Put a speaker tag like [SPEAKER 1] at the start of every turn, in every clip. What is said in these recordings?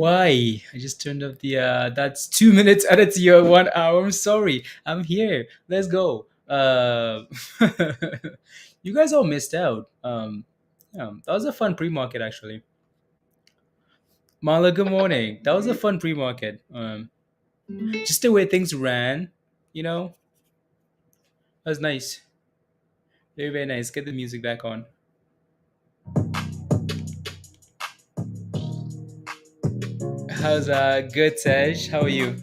[SPEAKER 1] Why? I just turned up the that's 2 minutes added to your 1 hour. I'm sorry. I'm here. Let's go. You guys all missed out. Yeah, that was a fun pre-market actually. Mala, good morning. That was a fun pre-market. Just the way things ran, you know, that was nice. Very, very nice. Get the music back on. How's good, Tej? How are you?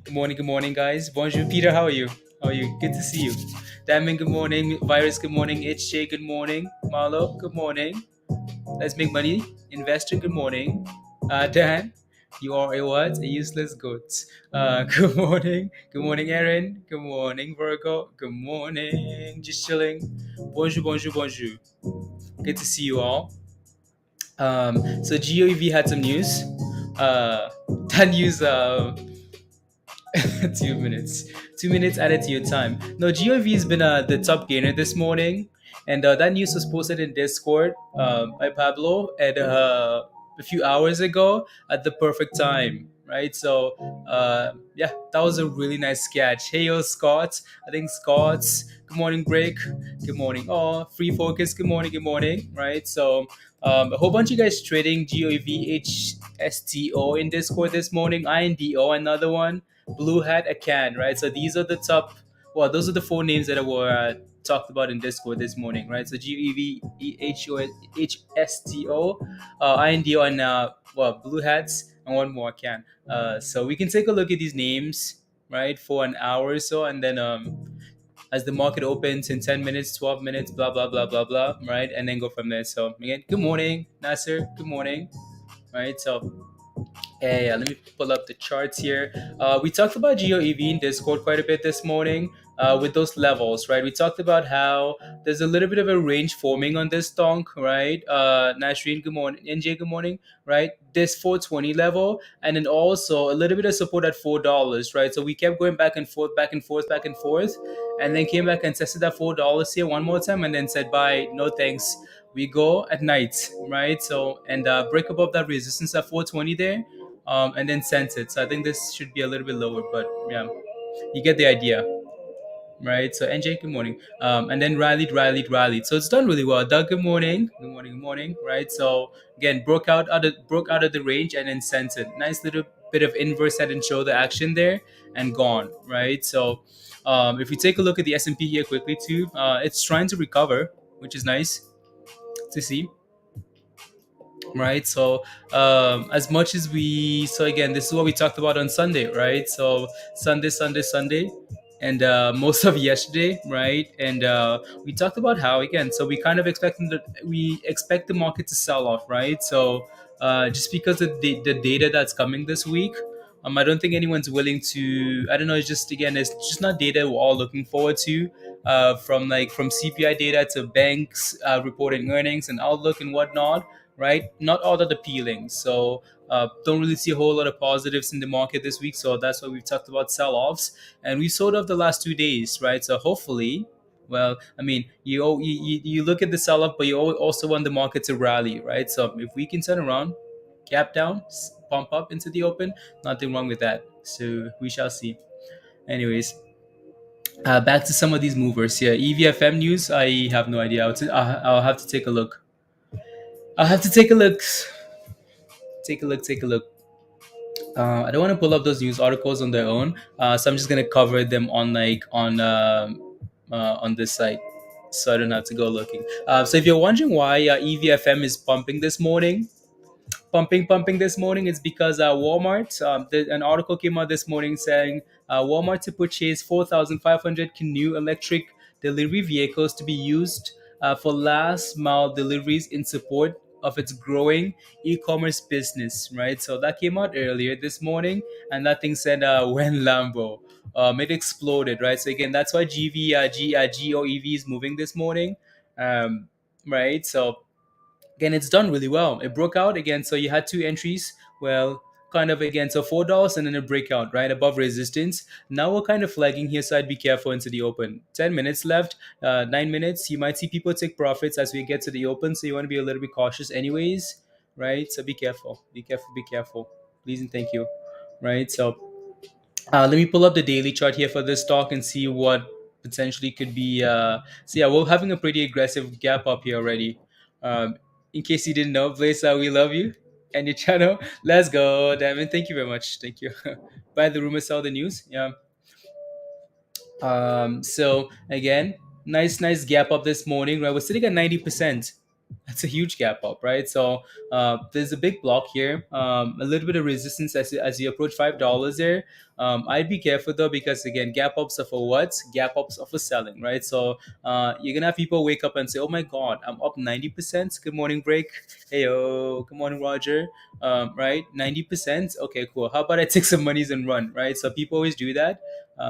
[SPEAKER 1] Good morning, guys. Bonjour, Peter. How are you? How are you? Good to see you. Diamond, good morning. Virus, good morning. HJ, good morning. Marlo, good morning. Let's make money. Investor, good morning. Dan, you are a what? A useless goat. Good morning. Good morning, Aaron. Good morning, Virgo. Good morning. Just chilling. Bonjour, bonjour, bonjour. Good to see you all. So GOEV had some news. That news 2 minutes. 2 minutes added to your time. No, GOV has been the top gainer this morning, and that news was posted in Discord by Pablo at a few hours ago at the perfect time. Right, so yeah, that was a really nice sketch. Hey yo, Scott. I think Scott's. Good morning, Break. Good morning, all. Free Focus. Good morning. Good morning. Right, so a whole bunch of you guys trading GOV HSTO in Discord this morning. INDO, another one. Blue Hat, AKAN, right? So these are the top. Well, those are the four names that were talked about in Discord this morning, right? So GEVHSTO, INDO, and well, Blue Hats, and one more AKAN. So we can take a look at these names, right, for an hour or so, and then as the market opens in 10 minutes, 12 minutes, blah blah blah blah blah, right, and then go from there. So again, good morning, Nasser. Good morning, right? So yeah, let me pull up the charts here. We talked about GeoEV in Discord quite a bit this morning with those levels, right? We talked about how there's a little bit of a range forming on this donk, right? Nasreen, good morning. NJ, good morning, right? This 420 level, and then also a little bit of support at $4, right? So we kept going back and forth, back and forth, back and forth, and then came back and tested that $4 here one more time, and then said, bye, no thanks. We go at night, right? So, and break above that resistance at 420 there, and then sense it. So I think this should be a little bit lower, but yeah, you get the idea, right? So NJ, good morning, and then rallied. So it's done really well. Doug, good morning, good morning, right? So again, broke out of the range and then sense it. Nice little bit of inverse head and shoulder action there, and gone, right? So if we take a look at the S&P here quickly too, it's trying to recover, which is nice to see, right? So as much as we, so again, this is what we talked about on Sunday, right? So Sunday, and most of yesterday, right? And we talked about how, again, so we kind of we expect the market to sell off, right? So just because of the data that's coming this week, I don't think anyone's willing to, I don't know, it's just, again, it's just not data we're all looking forward to, from CPI data to banks reporting earnings and outlook and whatnot, right? Not all that appealing. So don't really see a whole lot of positives in the market this week. So that's why we've talked about sell-offs, and we sold off the last 2 days, right? So hopefully, well, I mean, you look at the sell-off, but you also want the market to rally, right? So if we can turn around, gap down, pump up into the open, nothing wrong with that. So we shall see. Anyways, back to some of these movers here. EVFM news, I have no idea. I'll have to take a look. I'll have to take a look. Take a look. I don't want to pull up those news articles on their own, so I'm just gonna cover them on on this site, so I don't have to go looking. So if you're wondering why EVFM is pumping this morning, pumping this morning, it's because Walmart. An article came out this morning saying Walmart to purchase 4,500 canoe electric delivery vehicles to be used for last mile deliveries in support of its growing e-commerce business. Right, so that came out earlier this morning, and that thing said when Lambo. It exploded, right? So again, that's why GOEV is moving this morning, right? So again, it's done really well. It broke out again, so you had two entries. Well, kind of again, so $4 and then a breakout right above resistance. Now we're kind of flagging here, so I'd be careful into the open. 10 minutes left, 9 minutes. You might see people take profits as we get to the open, so you want to be a little bit cautious, anyways, right? So be careful, be careful, be careful. Please and thank you. Right. So let me pull up the daily chart here for this stock and see what potentially could be. So yeah, we're having a pretty aggressive gap up here already. Um, in case you didn't know, Blaze, we love you and your channel. Let's go, Diamond. Thank you very much. Thank you. Buy the rumor, sell the news. Yeah. So again, nice gap up this morning, right? We're sitting at 90%. That's a huge gap up, right? So there's a big block here, a little bit of resistance as you approach $5 there. I'd be careful though, because again, gap ups are for what? Gap ups are for selling, right? So you're gonna have people wake up and say, "Oh my God, I'm up 90%." Good morning, break. Hey yo, good morning, Roger. Right, 90%. Okay, cool. How about I take some monies and run, right? So people always do that.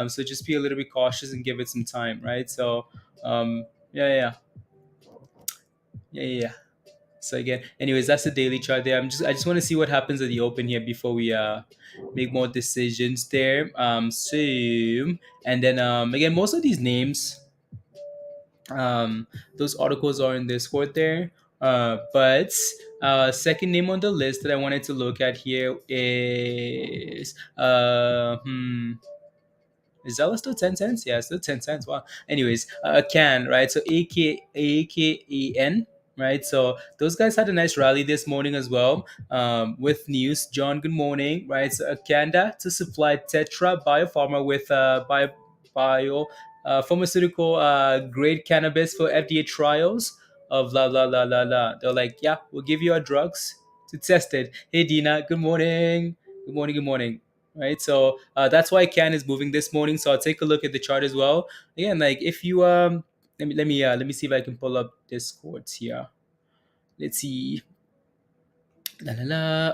[SPEAKER 1] So just be a little bit cautious and give it some time, right? So yeah, yeah, yeah, yeah, yeah. So again, anyways, that's the daily chart there. I just want to see what happens at the open here before we make more decisions there. So and then again, most of these names, those articles are in Discord there. But second name on the list that I wanted to look at here is is Zella still 10 cents? Yeah, still 10 cents. Wow. Anyways, can, right? So AKAN, right? So those guys had a nice rally this morning as well, with news. John, good morning, right? So Akanda to supply Tetra Biopharma with bio pharmaceutical grade cannabis for FDA trials of la la la la la. They're like, yeah, we'll give you our drugs to test it. Hey Dina, good morning. Good morning, good morning, right? So that's why can is moving this morning. So I'll take a look at the chart as well. Again, like if you let me see if I can pull up Discords here. Let's see. La la la.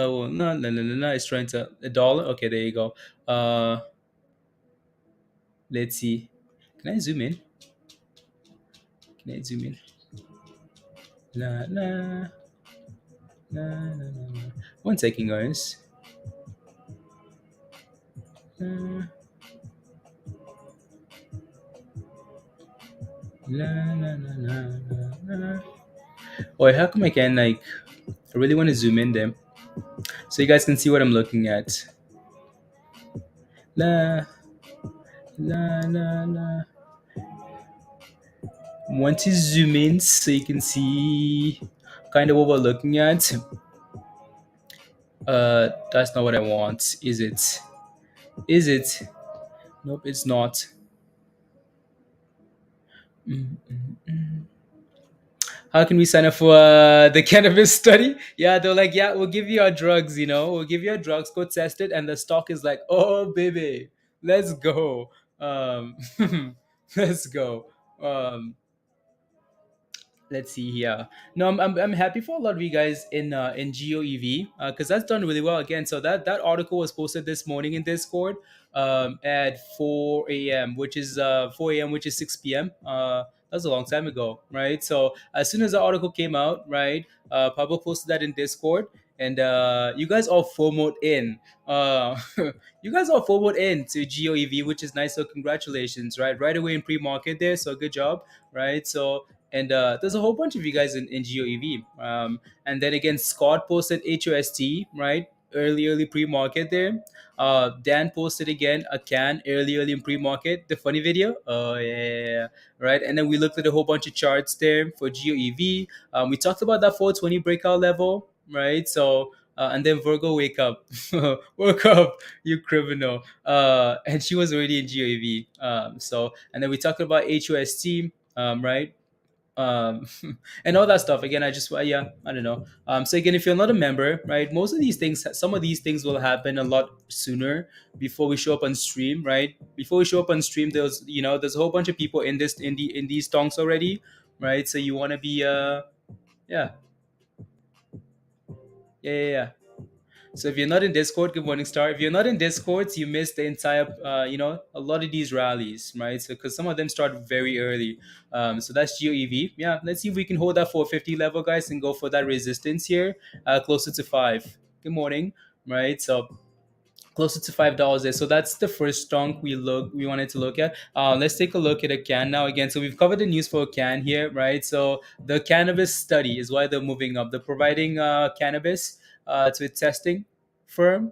[SPEAKER 1] Well, no, la la la la. It's trying to a dollar. Okay, there you go. Uh, let's see. Can I zoom in? Can I zoom in? La la la la la. One second, guys. La la la la la la. Oh, how come I can like? I really want to zoom in there so you guys can see what I'm looking at. La la la la. Want to zoom in so you can see kind of what we're looking at. That's not what I want. Is it? Is it? Nope, it's not. Mm, mm, mm. How can we sign up for the cannabis study? Yeah, they're like, yeah, we'll give you our drugs. We'll give you our drugs. Go test it, and the stock is like, oh baby, let's go. Um, let's go. Um, let's see here. No, I'm happy for a lot of you guys in GOEV, because that's done really well again. So that article was posted this morning in Discord at 4 a.m., which is 4 a.m., which is 6 p.m. That's a long time ago, right? So as soon as the article came out, right, Pablo posted that in Discord, and you guys all FOMOed in. You guys all FOMOed in to GOEV, which is nice. So congratulations, right away in pre-market there. So good job, right? So and there's a whole bunch of you guys in GOEV. And then again, Scott posted HOST, right? Early pre-market there. Dan posted again a can early in pre-market. The funny video. Oh yeah, right. And then we looked at a whole bunch of charts there for GOEV. We talked about that 420 breakout level, right? So and then Virgo, wake up, woke up, you criminal. And she was already in GOEV. So and then we talked about HOST, right? um and all that stuff. Again, I just yeah, I don't know. So again, if you're not a member, right, most of these things, some of these things will happen a lot sooner before we show up on stream, right? Before we show up on stream, there's a whole bunch of people in this in these stonks already, right? So you want to be yeah, yeah. So if you're not in Discord, good morning, Star. If you're not in Discord, you missed the entire, a lot of these rallies, right? So because some of them start very early. So that's GOEV. Yeah, let's see if we can hold that 450 level, guys, and go for that resistance here, closer to five. Good morning, right? So closer to $5 there. So that's the first stonk we wanted to look at. Let's take a look at a can now again. So we've covered the news for a can here, right? So the cannabis study is why they're moving up. They're providing cannabis to testing. firm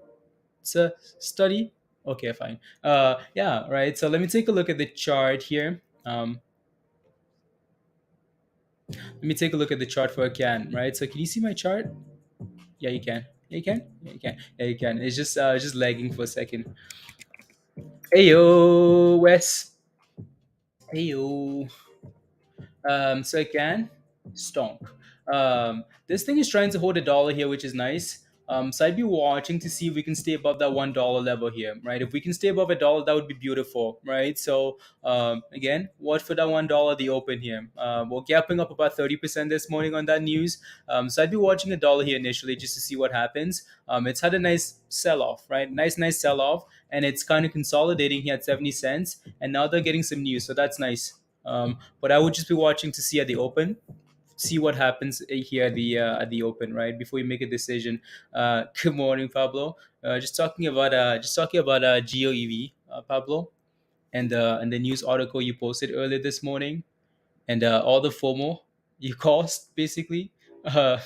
[SPEAKER 1] to study? Okay, fine. Yeah, right. So let me take a look at the chart here. Let me take a look at the chart for AKAN, right? So can you see my chart? Yeah, you can. Yeah, you can. Yeah, you can. Yeah, you can. It's just lagging for a second. Hey yo, Wes. Hey yo. So again, stonk. This thing is trying to hold a dollar here, which is nice. So I'd be watching to see if we can stay above that $1 level here, right? If we can stay above a dollar, that would be beautiful, right? So again, watch for that $1 the open here. We're gapping up about 30% this morning on that news. So I'd be watching a dollar here initially just to see what happens. It's had a nice sell off, right? Nice sell off, and it's kind of consolidating here at 70 cents. And now they're getting some news, so that's nice. But I would just be watching to see at the open, see what happens here at the open, right, before you make a decision. Good morning, Pablo. Just talking about GOEV, Pablo, and the news article you posted earlier this morning, and all the FOMO you caused, basically. Uh,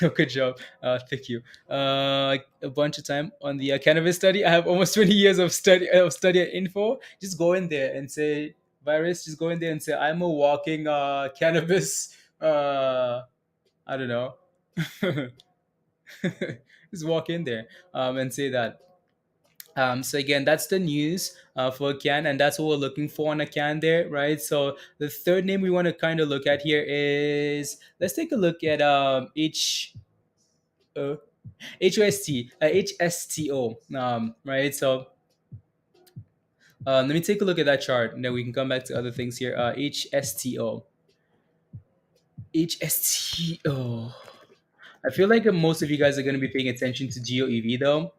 [SPEAKER 1] no, good job. Thank you. A bunch of time on the cannabis study. I have almost 20 years of study at info. Just go in there and say, virus. Just go in there and say, I'm a walking cannabis. I don't know. Just walk in there and say that. So again, that's the news for a can, and that's what we're looking for on a can there, right? So the third name we want to kind of look at here is, let's take a look at uh, HSTO, right? So let me take a look at that chart, and then we can come back to other things here. HSTO. I feel like most of you guys are going to be paying attention to GOEV though.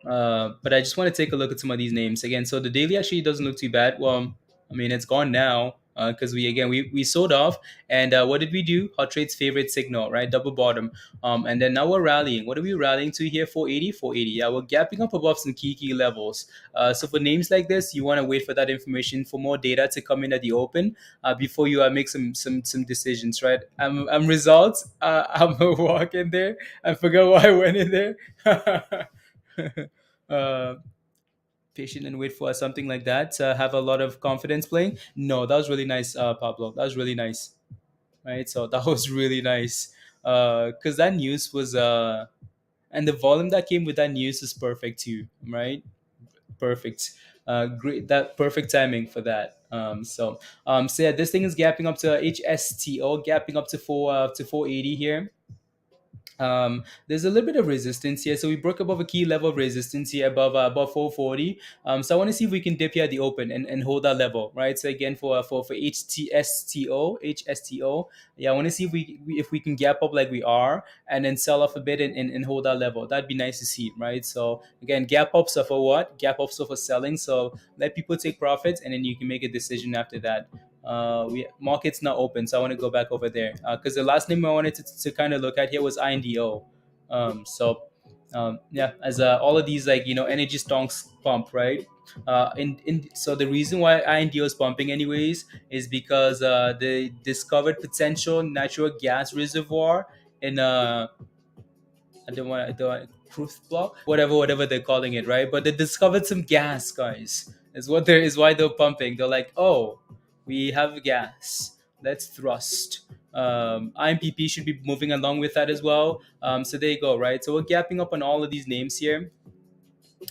[SPEAKER 1] But I just want to take a look at some of these names again. So the daily actually doesn't look too bad. Well, I mean it's gone now because we sold off, and what did we do? Hot Trade's favorite signal, right? Double bottom, and then now we're rallying. What are we rallying to here? 480, 480. Yeah, we're gapping up above some key levels. So for names like this, you want to wait for that information, for more data to come in at the open before you make some decisions, right? I'm results. I'm a walk in there. I forgot why I went in there. uh, Patient and wait for something like that to have a lot of confidence playing. No, that was really nice, Pablo. That was really nice, right? So that was really nice because that news was and the volume that came with that news is perfect too, right? Perfect. Great. That perfect timing for that. So yeah, this thing is gapping up to HSTO, gapping up to 480 here. There's a little bit of resistance here, so we broke above a key level of resistance here above 440. So I want to see if we can dip here at the open and hold that level, right? So again for HSTO, yeah, I want to see if we can gap up like we are, and then sell off a bit and hold that level. That'd be nice to see, right? So again, gap ups are for what? Gap ups are for selling. So let people take profits, and then you can make a decision after that. We market's not open, so I want to go back over there because the last name I wanted to kind of look at here was INDO. Yeah, as all of these, like, energy stonks pump, right? So the reason why INDO is pumping anyways is because they discovered potential natural gas reservoir in I don't want proof block, whatever they're calling it, right? But they discovered some gas, guys. Is why they're pumping. They're like, oh, we have gas. Let's thrust. IMPP should be moving along with that as well. So there you go, right? So we're gapping up on all of these names here,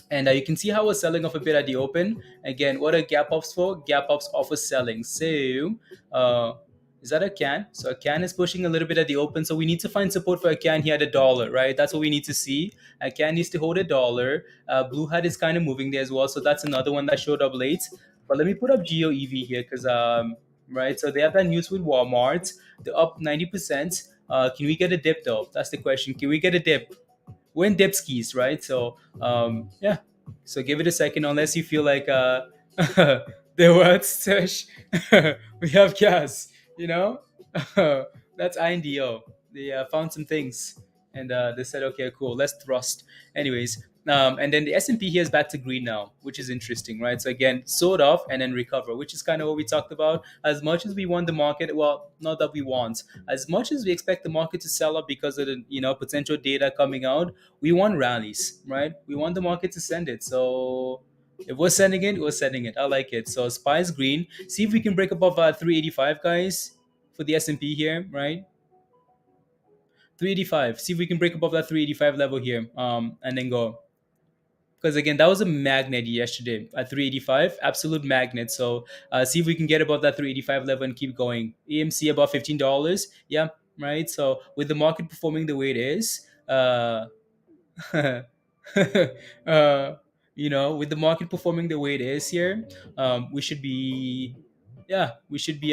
[SPEAKER 1] and you can see how we're selling off a bit at the open. Again, what are gap ups for? Gap ups offer selling. So, is that a can? So a can is pushing a little bit at the open. So we need to find support for a can here at a dollar, right? That's what we need to see. A can needs to hold a dollar. Blue hat is kind of moving there as well. So that's another one that showed up late. But let me put up GOEV here because right. So they have that news with Walmart. They're up 90%. Can we get a dip though? That's the question. Can we get a dip? We're in dip skis, right? So yeah. So give it a second, unless you feel like the what sesh we have gas, you know. That's INDO. They found some things, and they said, okay, cool, let's thrust. Anyways, And then the S&P here is back to green now, which is interesting, right? So again, sold off and then recover, which is kind of what we talked about. As much as we want the market, well, not that we want, as much as we expect the market to sell up because of the potential data coming out, we want rallies, right? We want the market to send it. So if we're sending it, we're sending it. I like it. So SPY is green. See if we can break above 385, guys, for the S&P here, right? 385. See if we can break above that 385 level here, and then go. Because again, that was a magnet yesterday at 385, absolute magnet. So see if we can get above that 385 level and keep going. AMC above $15, yeah, right. So with the market performing the way it is, uh, with the market performing the way it is here, we should be, yeah, we should be.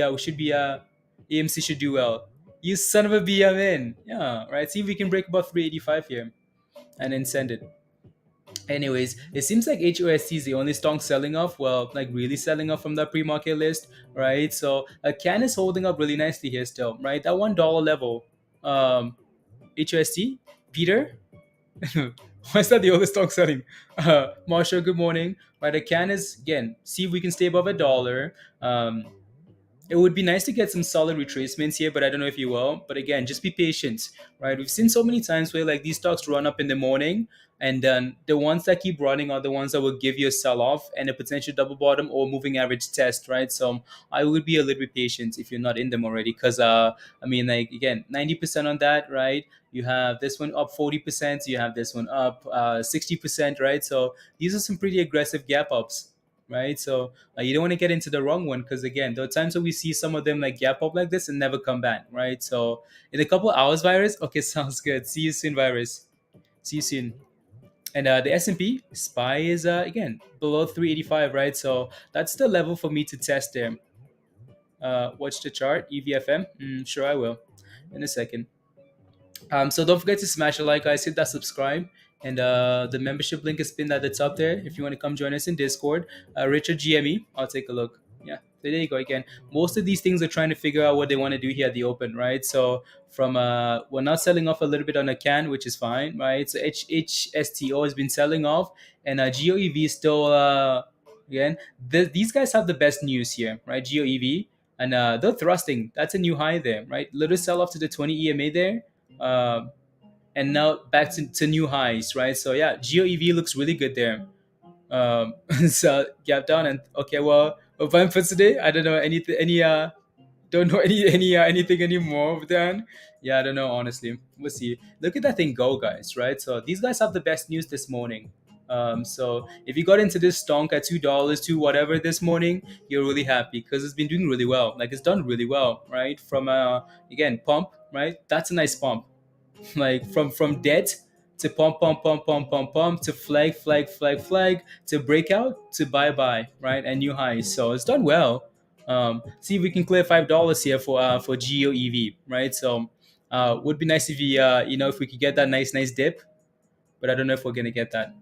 [SPEAKER 1] AMC should do well. You son of a B, I'm in. Yeah, right. See if we can break above 385 here and then send it. Anyways, it seems like HOST is the only stock selling off. Well, like really selling off from the pre-market list, right? So a can is holding up really nicely here still, right? That $1 level. HOST, Peter. Why is that the only stock selling? Marshall, good morning. Right, a can is again. See if we can stay above $1. It would be nice to get some solid retracements here, but I don't know if you will. But again, just be patient, right? We've seen so many times where like these stocks run up in the morning, and then the ones that keep running are the ones that will give you a sell off and a potential double bottom or moving average test, right? So I would be a little bit patient if you're not in them already, because I mean, like again, 90% on that, right? You have this one up 40%, you have this one up 60%, right? So these are some pretty aggressive gap ups, right? So you don't want to get into the wrong one, because again, there are times when we see some of them like gap up like this and never come back, right? So in a couple hours, virus. Okay, sounds good. See you soon, virus. See you soon. And the S&P SPY is again below 385, right? So that's the level for me to test there. Watch the chart, EVFM. Sure, I will in a second. So don't forget to smash a like, guys. Hit that subscribe, and the membership link is pinned at the top there. If you want to come join us in Discord, Richard GME, I'll take a look. Yeah, there you go again. Most of these things are trying to figure out what they want to do here at the open, right? So from we're not selling off a little bit on a can, which is fine, right? So HSTO has been selling off, and GOEV is still again. These guys have the best news here, right? GOEV. And they're thrusting. That's a new high there, right? Little sell off to the 20 EMA there, um, and now back to new highs, right? So yeah, GOEV looks really good there. So gap down and okay, well, fine for today. I don't know anything, don't know anything anymore. Then yeah, I don't know honestly. We'll see. Look at that thing go, guys. Right. So these guys have the best news this morning. So if you got into this stonk at $2 to whatever this morning, you're really happy because it's been doing really well. Like it's done really well, right? From again pump, right? That's a nice pump. Like from dead to pump to flag to breakout to bye, right? And new highs. So it's done well. See if we can clear $5 here for GOEV, right? So would be nice if you if we could get that nice dip, but I don't know if we're gonna get that.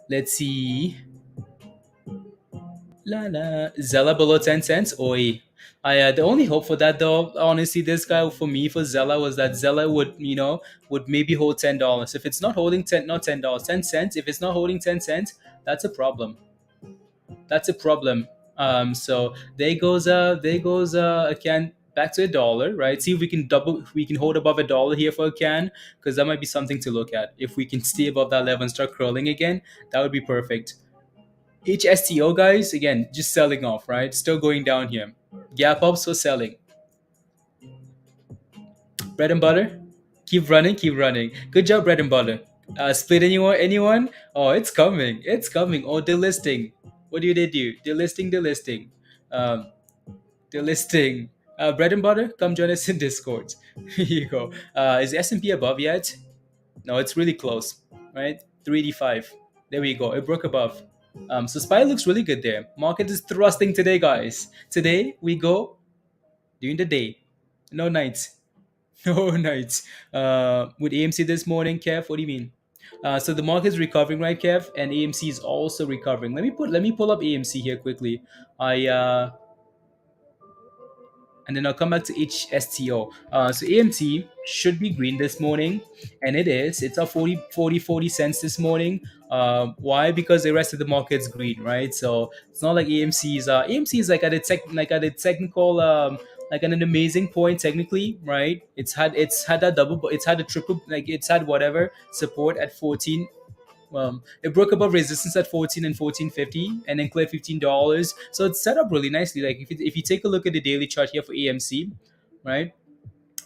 [SPEAKER 1] Let's see. La la. Zella below 10 cents. Oi. The only hope for that though, honestly, this guy for me for Zella was that Zella would, would maybe hold $10. If it's not holding not $10, 10 cents. If it's not holding 10 cents, that's a problem. That's a problem. So there goes again back to $1, right? See if we can hold above $1 here for a can, because that might be something to look at. If we can stay above that level and start curling again, that would be perfect. HSTO guys, again, just selling off, right? Still going down here. Gap up, so selling. Bread and butter, keep running, keep running. Good job, bread and butter. Split anyone? Anyone? Oh, it's coming, it's coming. Oh, delisting. What do they do? Delisting. Um, Delisting. Bread and butter, come join us in Discord. Here you go. Is S&P above yet? No, it's really close, right? 385. There we go. It broke above. So SPY looks really good there. Market is thrusting today, guys. Today we go during the day, no nights, no nights. With AMC this morning, Kev, what do you mean? So the market is recovering, right, Kev? And AMC is also recovering. Let me pull up AMC here quickly. I and then I'll come back to HSTO. So AMT should be green this morning, and it is. It's up 40 cents this morning. Why? Because the rest of the market's green, right? So it's not like AMC is. AMC is like at its technical like at an amazing point technically, right? It's had that double, it's had a triple, like it's had whatever support at 14. It broke above resistance at 14 and 14.50 and then cleared $15. So it's set up really nicely. Like if you take a look at the daily chart here for AMC, right?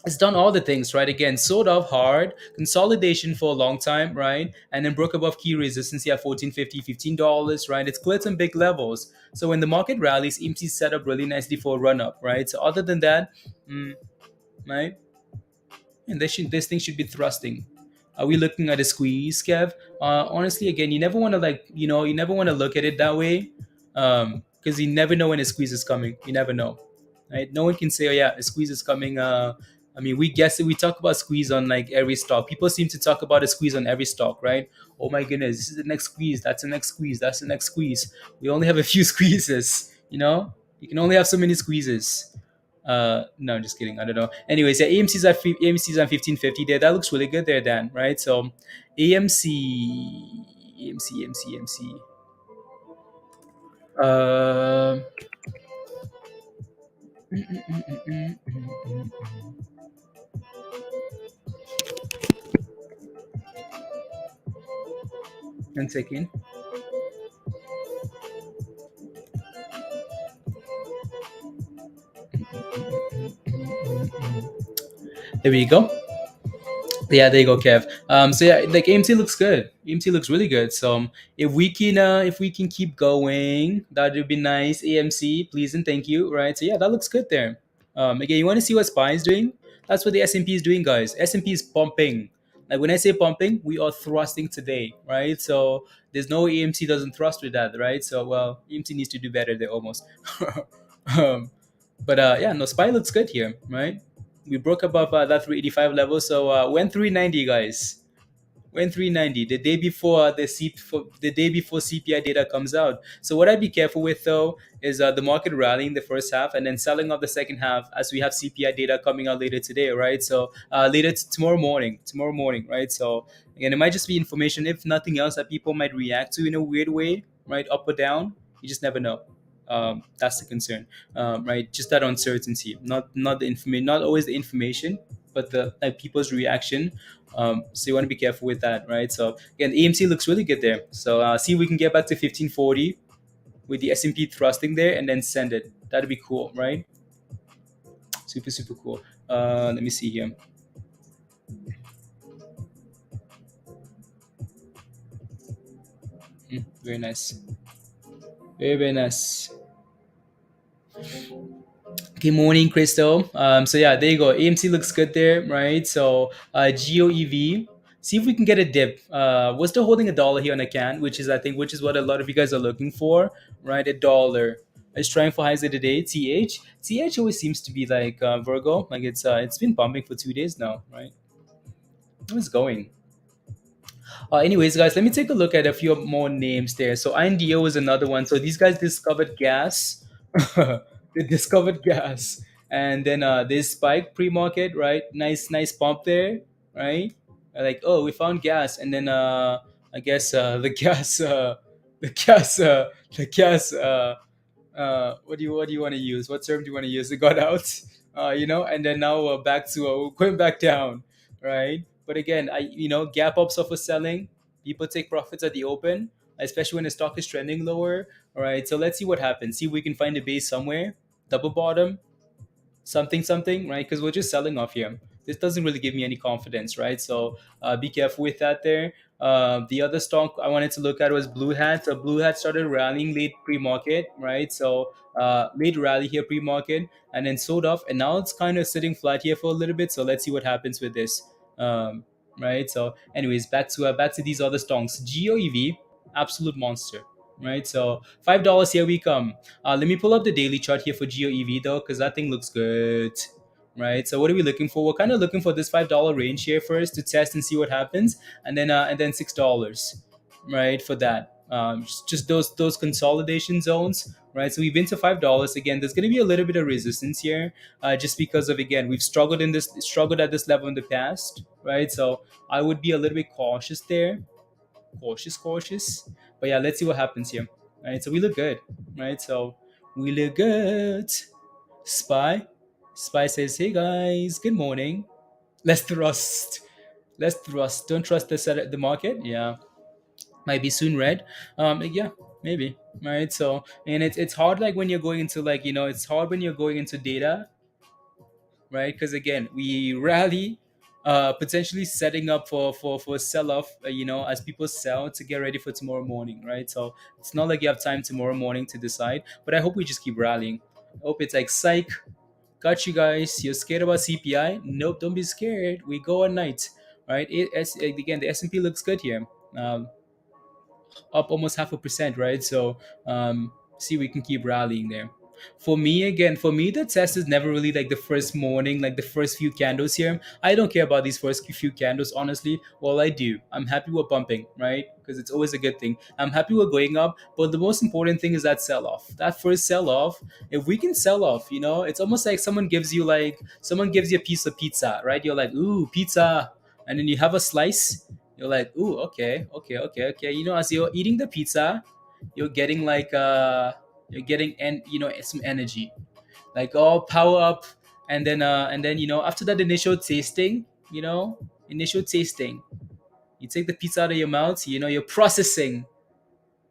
[SPEAKER 1] It's done all the things, right? Again, sold off hard, consolidation for a long time, right? And then broke above key resistance here at 14.50, $15, right? It's cleared some big levels. So when the market rallies, AMC set up really nicely for a run up, right? So other than that, right? And this thing should be thrusting. Are we looking at a squeeze, Kev? Honestly, again, you never want to you never want to look at it that way, because you never know when a squeeze is coming. You never know, right? No one can say, "Oh yeah, a squeeze is coming." I mean, we guess it. We talk about squeeze on like every stock. People seem to talk about a squeeze on every stock, right? Oh my goodness, this is the next squeeze. That's the next squeeze. That's the next squeeze. We only have a few squeezes. You can only have so many squeezes. No, I'm just kidding. I don't know. Anyways, yeah, AMC's on 1550 there. That looks really good there, Dan. Right? So, AMC. Uh, 1 second. There we go. Yeah, there you go, Kev. So yeah, like AMC looks good. AMC looks really good. So if we can keep going, that would be nice. AMC, please and thank you. Right. So yeah, that looks good there. Again, you want to see what SPY is doing? That's what the S&P is doing, guys. S&P is pumping. Like when I say pumping, we are thrusting today, right? So there's no AMC doesn't thrust with that, right? So well, AMC needs to do better there almost. um, but yeah, no, SPY looks good here, right? We broke above that 385 level, so went 390, guys. Went 390 the day before the day before CPI data comes out. So what I'd be careful with though is the market rallying the first half and then selling off the second half as we have CPI data coming out later today, right? So later tomorrow morning, right? So again, it might just be information, if nothing else, that people might react to in a weird way, right? Up or down, you just never know. That's the concern, right? Just that uncertainty, not the information, not always the information, but the like people's reaction. So you want to be careful with that, right? So again, AMC looks really good there. So see if we can get back to 1540 with the S&P thrusting there, and then send it. That'd be cool, right? Super super cool. Let me see here. Very nice. Very very nice. Good morning, Crystal. So yeah, there you go. AMC looks good there, right? So GOEV. See if we can get a dip. We're still holding a dollar here on a can, which is I think which is what a lot of you guys are looking for, right? A dollar. It's trying for highs of the day. TH always seems to be like Virgo. Like it's been pumping for 2 days now, right? It's going. Anyways, guys, let me take a look at a few more names there. So INDO is another one. So these guys discovered gas. They discovered gas, and then they spiked pre-market, right? Nice pump there, right? Like, oh, we found gas, and then I guess the gas, the gas. What do you want to use? What term do you want to use? It got out, and then now we're back to we're going back down, right? But again, gap ups off of selling. People take profits at the open, especially when the stock is trending lower. All right, so let's see what happens. See if we can find a base somewhere, double bottom, something, right? Because we're just selling off here. This doesn't really give me any confidence, right? So be careful with that there. The other stock I wanted to look at was Blue Hat. So Blue Hat started rallying late pre-market, right? So late rally here pre-market, and then sold off, and now it's kind of sitting flat here for a little bit. So let's see what happens with this, right? So, anyways, back to these other stocks. GOEV, absolute monster, right? So $5 here we come. Let me pull up the daily chart here for GOEV though, because that thing looks good, right? So what are we looking for? We're kind of looking for this $5 range here first to test and see what happens, and then $6, right, for that. just those consolidation zones, right? So we've been to $5 again. There's going to be a little bit of resistance here, just because of, again, we've struggled at this level in the past, right? So I would be a little bit cautious there, cautious. But yeah, let's see what happens here, right? So we look good, right? So we look good. Spy, Spy says, "Hey guys, good morning. Let's thrust. Let's thrust. Don't trust the market. Yeah, might be soon red. Yeah, maybe. Right. So, and it's hard, like when you're going into, like, it's hard when you're going into data, right? Because again, we rally, potentially setting up for a sell off, as people sell to get ready for tomorrow morning, right? So it's not like you have time tomorrow morning to decide. But I hope we just keep rallying. I hope it's like psych. Got you guys. You're scared about CPI? Nope, don't be scared. We go at night, right? Again, the S&P looks good here. Up almost 0.5%, right? So see, we can keep rallying there. For me, the test is never really like the first morning, like the first few candles here. I don't care about these first few candles, honestly. Well, I do. I'm happy we're bumping, right? Because it's always a good thing. I'm happy we're going up, but the most important thing is that sell off. That first sell off. If we can sell off, it's almost like someone gives you a piece of pizza, right? You're like, ooh, pizza, and then you have a slice. You're like, ooh, okay, okay, okay, okay. As you're eating the pizza, you're getting like some energy, like, oh, power up. And then after that initial tasting, you take the pizza out of your mouth. You're processing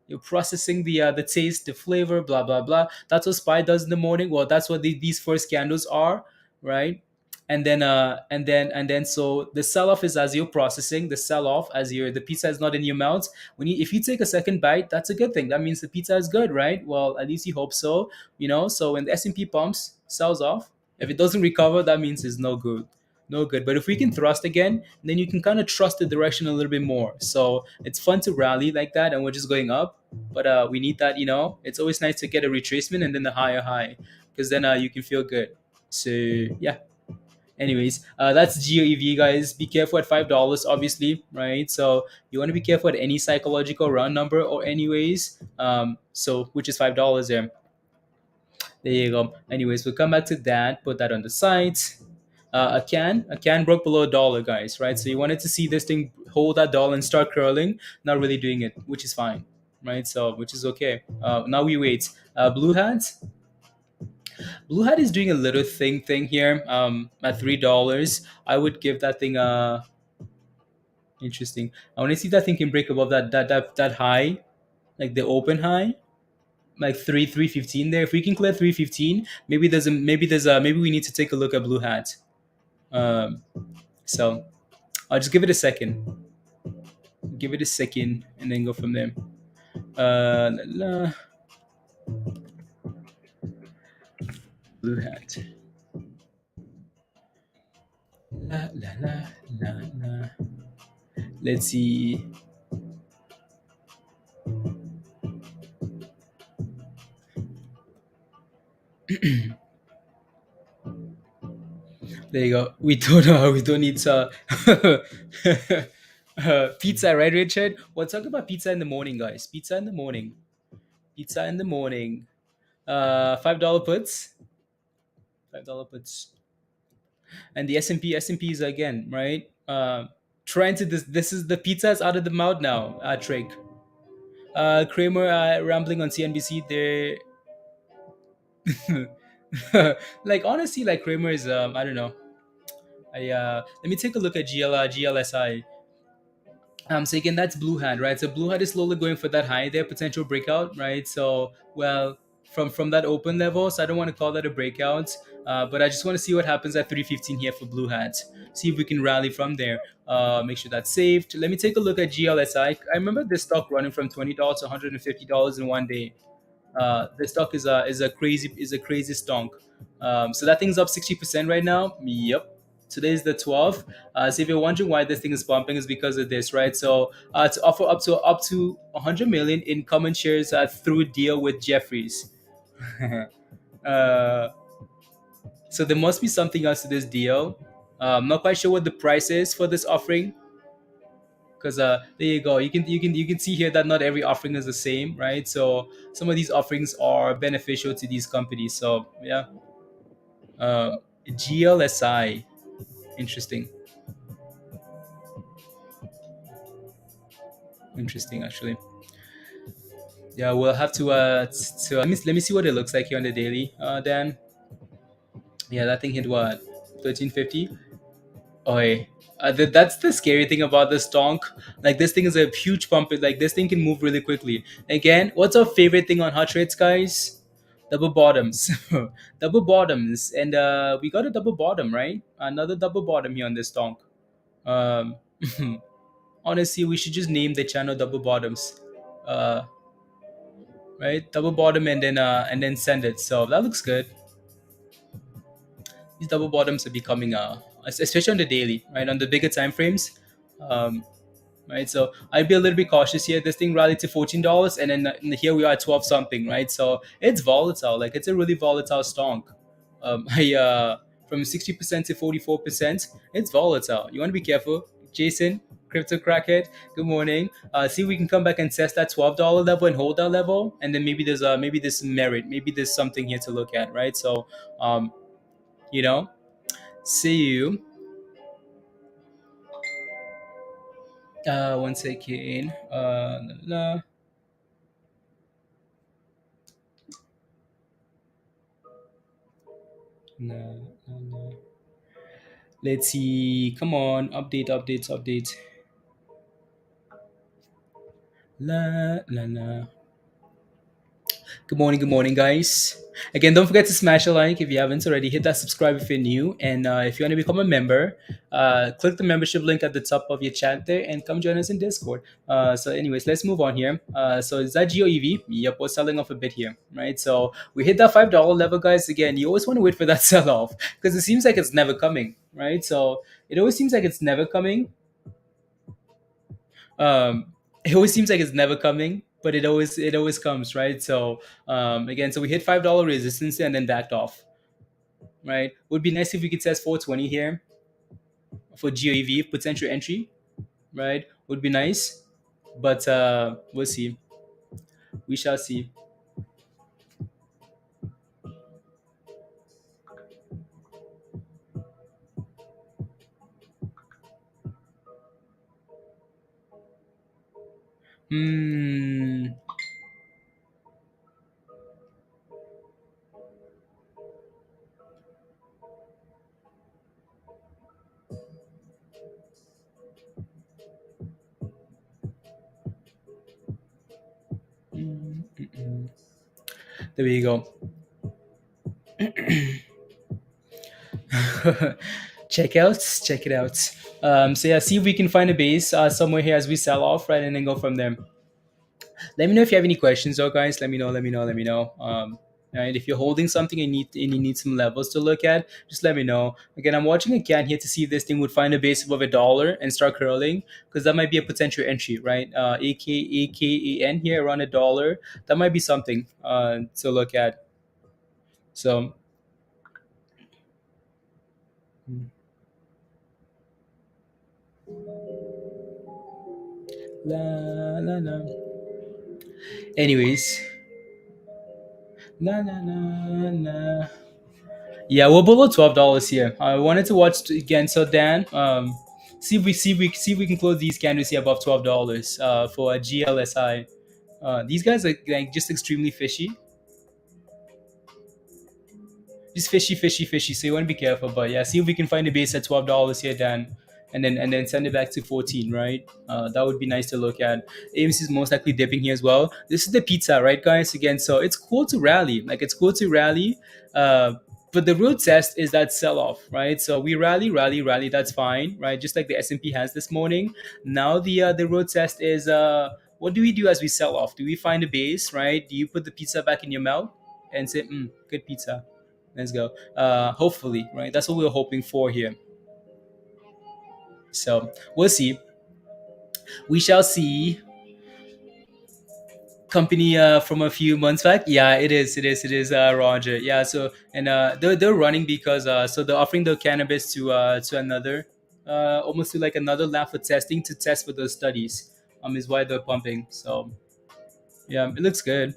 [SPEAKER 1] the taste, the flavor, blah blah blah. That's what Spy does in the morning. Well, that's what these first candles are, right? And then so the sell off is as you're processing. The sell off as the pizza is not in your mouth. If you take a second bite, that's a good thing. That means the pizza is good, right? Well, at least you hope so. So when the S&P pumps, sells off. If it doesn't recover, that means it's no good. No good. But if we can thrust again, then you can kind of trust the direction a little bit more. So it's fun to rally like that, and we're just going up. But we need that. It's always nice to get a retracement and then the higher high, because then you can feel good. So yeah. Anyways, that's GOEV, guys. Be careful at $5, obviously, right? So you want to be careful at any psychological round number, or anyways. So which is $5 there. There you go. Anyways, we'll come back to that. Put that on the side. A can broke below $1, guys, right? So you wanted to see this thing hold that dollar and start curling. Not really doing it, which is fine, right? So which is okay. Now we wait. Blue Hat is doing a little thing here. At $3, I would give that thing a interesting. I want to see if that thing can break above that high, like the open high, like 315 there. If we can clear 315, maybe we need to take a look at Blue Hat. Um, so I'll just give it a second. Give it a second and then go from there. La, Blue Hat. La la la la la. Let's see. There you go. We don't need to pizza, right, Richard? We'll talk about pizza in the morning, guys. Pizza in the morning. Pizza in the morning. $5 puts. $5 puts. And the S&P is again, right? Trying to this is the pizza is out of the mouth now. Trick. Kramer rambling on CNBC there. Like, honestly, like, Kramer is I don't know. Let me take a look at GLSI. So again, that's Blue Hat, right? So Blue Hat is slowly going for that high there, potential breakout, right? So, well, from that open level, so I don't want to call that a breakout, but I just want to see what happens at 315 here for Blue Hat. See if we can rally from there. Make sure that's saved. Let me take a look at GLSI. I remember this stock running from $20 to $150 in one day. The stock is a crazy stonk. So that thing's up 60% right now. Yep. Today is the 12th. So if you're wondering why this thing is pumping, is because of this, right? So to offer up to 100 million in common shares through deal with Jeffries. uh, so there must be something else to this deal. I'm not quite sure what the price is for this offering, because there you go. You can see here that not every offering is the same, right? So some of these offerings are beneficial to these companies. So yeah, GLSI, interesting, interesting actually. Yeah, we'll have to let me see what it looks like here on the daily. Dan, yeah, that thing hit what, 1350. Oi. That's the scary thing about this donk. Like this thing is a huge pump. Like this thing can move really quickly. Again, what's our favorite thing on hot rates, guys? Double bottoms, double bottoms, and we got a double bottom, right? Another double bottom here on this donk. Um, honestly, we should just name the channel double bottoms, uh, right? Double bottom and then send it. So that looks good. These double bottoms are becoming especially on the daily, right? On the bigger time frames. Um, right? So I'd be a little bit cautious here. This thing rallied to $14, and then here we are at 12 something, right? So it's volatile. Like it's a really volatile stonk. I From 60% to 44%, it's volatile. You want to be careful, Jason. Crypto crackhead. Good morning. See if we can come back and test that $12 level and hold that level, and then maybe there's some merit, maybe there's something here to look at, right? So, you know, see you. One second. La, la, la, la. Let's see. Come on. Update. La, la, la. Good morning, guys. Again, don't forget to smash a like if you haven't already. Hit that subscribe if you're new. And if you want to become a member, click the membership link at the top of your chat there and come join us in Discord. So, anyways, let's move on here. So, is that GOEV? Yep, we're selling off a bit here, right? So, we hit that $5 level, guys. Again, you always want to wait for that sell off because it seems like it's never coming, right? So, it always seems like it's never coming. It always seems like it's never coming, but it always comes, right? So again, so we hit $5 resistance and then backed off, right? Would be nice if we could test 420 here for GOEV potential entry, right? Would be nice, but we'll see. We shall see. Hmm. Mm-mm. There we go. Check it out. So yeah, see if we can find a base somewhere here as we sell off, right, and then go from there. Let me know if you have any questions, though, guys. Let me know. Right, if you're holding something and you need some levels to look at, just let me know. Again, I'm watching a can here to see if this thing would find a base above $1 and start curling, because that might be a potential entry, right? AKAN here around $1. That might be something to look at. So, la la la. Anyways, la la la la. Yeah, we're below $12 here. I wanted to watch again. So Dan, see if we can close these candles here above $12 for a GLSI. These guys are like just extremely fishy. Just fishy. So you want to be careful. But yeah, see if we can find a base at $12 here, Dan, and then send it back to 14, right? That would be nice to look at. AMC is most likely dipping here as well. This is the pizza, right, guys? Again, so it's cool to rally. Like it's cool to rally. But the real test is that sell off, right? So we rally. That's fine, right? Just like the S&P has this morning. Now the real test is what do we do as we sell off? Do we find a base, right? Do you put the pizza back in your mouth and say, good pizza? Let's go. Hopefully, right? That's what we're hoping for here. So we'll see. We shall see. Company from a few months back. Yeah, it is. Roger. Yeah. So and they're running because so they're offering the cannabis to another almost do like another lap for testing to test for those studies. Is why they're pumping. So yeah, it looks good.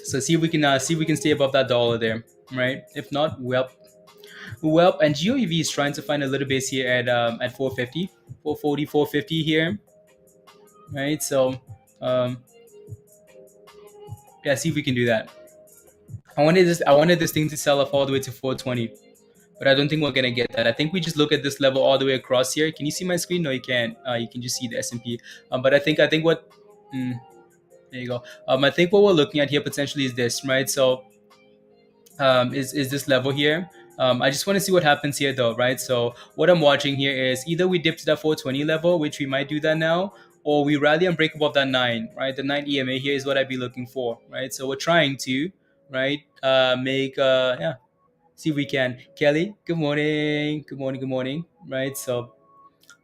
[SPEAKER 1] So see if we can stay above that dollar there, right? If not, well, and GOEV is trying to find a little base here at 450, 440, 450 here, right? So yeah, see if we can do that. I wanted this thing to sell off all the way to 420, but I don't think we're gonna get that. I think we just look at this level all the way across here. Can you see my screen? No, you can't. You can just see the S&P. But I think what there you go. I think what we're looking at here potentially is this, right? So is this level here. I just want to see what happens here though, right? So what I'm watching here is either we dip to that 420 level, which we might do that now, or we rally and break above that 9, right? The 9 EMA here is what I'd be looking for, right? So we're trying to, right, make, yeah, see if we can. Kelly, good morning. Good morning. Good morning. Right. So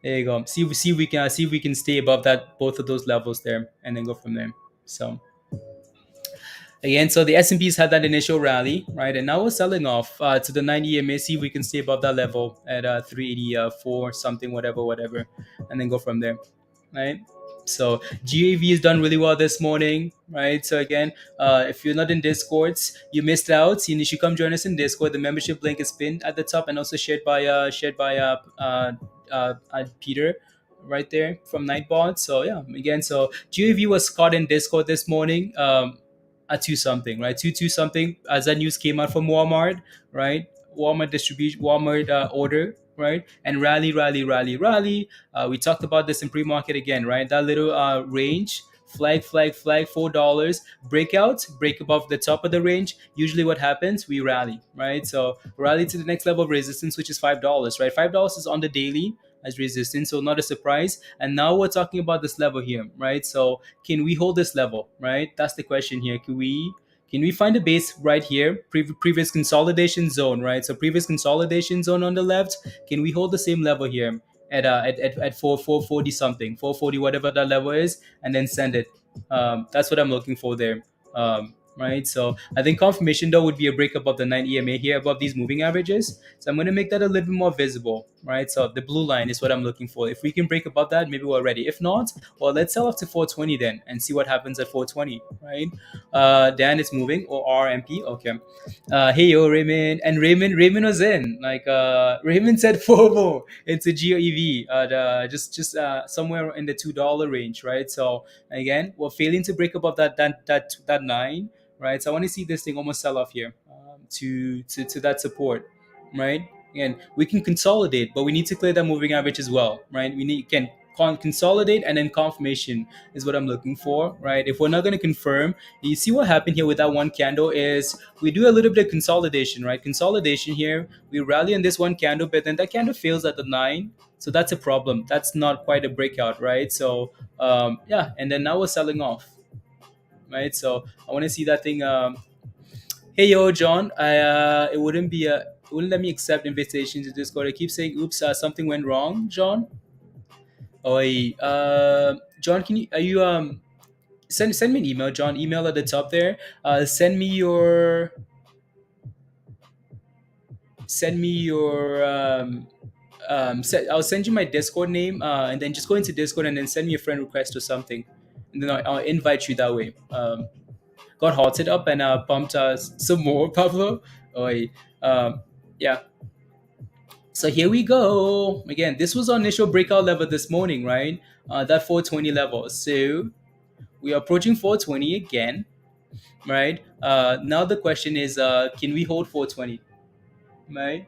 [SPEAKER 1] there you go. See if we can stay above that, both of those levels there, and then go from there. So again, so the S&Ps had that initial rally, right? And now we're selling off to the 90 EMA. See if we can stay above that level at 384 something, whatever, and then go from there, right? So GAV has done really well this morning, right? So again, if you're not in Discords, you missed out. You should come join us in Discord. The membership link is pinned at the top and also shared by Peter right there from Nightbot. So yeah, again, so GAV was caught in Discord this morning. At two something, right? Two something as that news came out from Walmart, right? Walmart distribution, Walmart order, right? And rally. We talked about this in pre-market again, right? That little range, flag, $4 breakout, break above the top of the range. Usually, what happens? We rally, right? So rally to the next level of resistance, which is $5, right? $5 is on the daily as resistance, so not a surprise. And now we're talking about this level here, right? So can we hold this level, right? That's the question here. Can we find a base right here? Previous consolidation zone, right? So previous consolidation zone on the left. Can we hold the same level here at 440 something, 440 whatever that level is, and then send it? That's what I'm looking for there. Right. So I think confirmation though would be a break above the 9 EMA here above these moving averages. So I'm going to make that a little bit more visible, right? So the blue line is what I'm looking for. If we can break above that, maybe we're ready. If not, well, let's sell up to 420 then and see what happens at 420, right? Dan is moving or RMP. Okay. Hey yo, Raymond. And Raymond was in. Like Raymond said FOMO into GOEV somewhere in the $2 range, right? So again, we're failing to break above that 9, right? So I want to see this thing almost sell off here to that support, right? Again, we can consolidate, but we need to clear that moving average as well, right? We need can consolidate and then confirmation is what I'm looking for, right? If we're not going to confirm, you see what happened here with that one candle is we do a little bit of consolidation, right? Consolidation here, we rally on this one candle, but then that candle fails at the 9. So that's a problem. That's not quite a breakout, right? So yeah, and then now we're selling off, right? So I want to see that thing. Hey yo, John, it wouldn't let me accept invitations to Discord. I keep saying, "Oops, something went wrong." John, John, can you are you send me an email, John? Email at the top there. Send me your I'll send you my Discord name, and then just go into Discord and then send me a friend request or something, and then I'll invite you that way. Got halted up and pumped some more, Pablo. Oi, yeah. So here we go. Again, this was our initial breakout level this morning, right? That 420 level. So we are approaching 420 again, right? Now the question is, can we hold 420, right?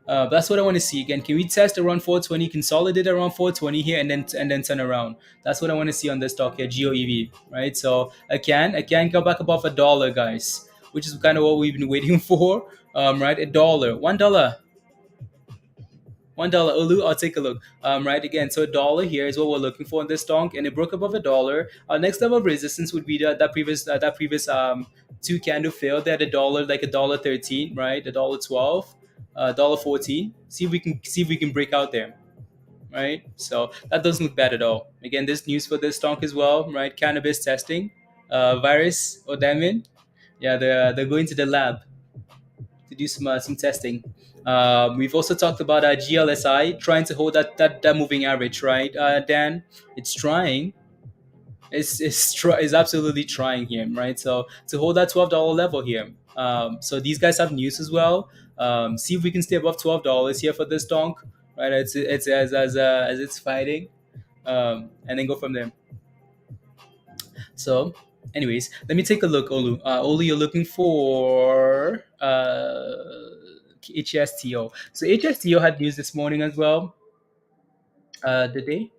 [SPEAKER 1] That's what I want to see again. Can we test around 420, consolidate around 420 here, and then turn around? That's what I want to see on this stock here, GOEV, right? So I can go back above $1, guys, which is kind of what we've been waiting for, right? $1, $1. Olu, I'll take a look. Right again. So $1 here is what we're looking for in this stock, and it broke above $1. Our next level of resistance would be that previous two candle fail. They had $1, like $1.13, right? $1.12, $1.14. See if we can break out there, right? So that doesn't look bad at all. Again, this news for this stock as well, right? Cannabis testing, virus or diamond. Yeah, they're going to the lab to do some testing. We've also talked about GLSI trying to hold that moving average, right? Dan, it's trying. It's absolutely trying here, right? So to hold that $12 level here. So these guys have news as well. See if we can stay above $12 here for this donk, right? It's as it's fighting, and then go from there. So, anyways, let me take a look, Olu. Olu, you're looking for HSTO. So HSTO had news this morning as well. Did they?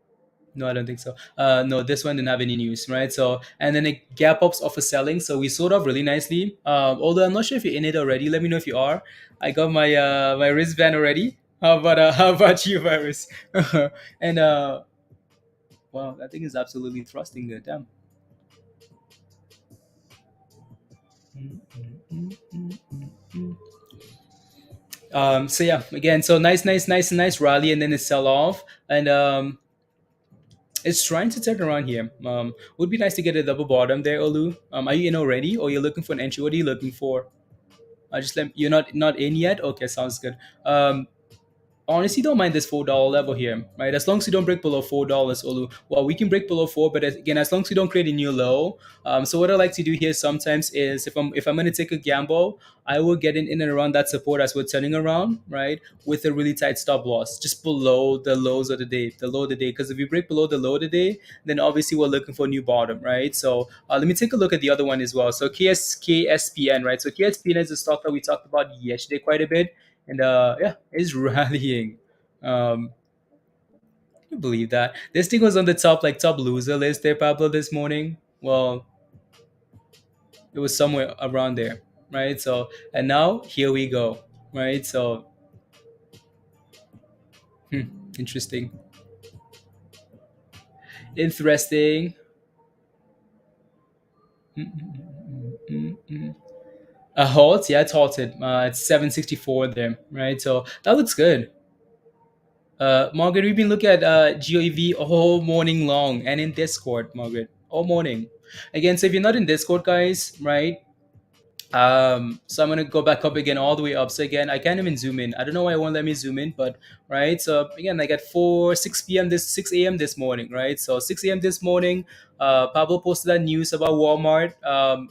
[SPEAKER 1] No, I don't think so. No, this one didn't have any news, right? So, and then it gap ups off of selling. So we sold off really nicely. Although I'm not sure if you're in it already. Let me know if you are. I got my wristband already. How about you, Virus? And wow, that thing is absolutely thrusting there. Damn. So yeah, again, so nice rally, and then it sell off, and it's trying to turn around here. Would be nice to get a double bottom there, Olu. Are you in already, or you're looking for an entry? What are you looking for? I just let you're not in yet. Okay, sounds good. Honestly, don't mind this $4 level here, right? As long as you don't break below $4, Olu. Well, we can break below four, but again, as long as you don't create a new low. So what I like to do here sometimes is if I'm going to take a gamble, I will get in and around that support as we're turning around, right? With a really tight stop loss, just below the lows of the day, the low of the day. Because if we break below the low of the day, then obviously we're looking for a new bottom, right? So let me take a look at the other one as well. So KSPN, right? So KSPN is a stock that we talked about yesterday quite a bit, and yeah, it's rallying. Can you believe that this thing was on the top loser list there, Pablo, this morning? Well, it was somewhere around there, right? So, and now here we go, right? So, hmm, interesting, interesting. A halt, yeah, it's halted. It's 764 there, right? So that looks good. Margaret, we've been looking at GOEV all morning long, and in Discord, Margaret, all morning. Again, so if you're not in Discord, guys, right? So I'm gonna go back up again, all the way up. So again, I can't even zoom in. I don't know why it won't let me zoom in, but right. So again, like at 6 p.m. this 6 a.m. this morning, right? So 6 a.m. this morning, Pablo posted that news about Walmart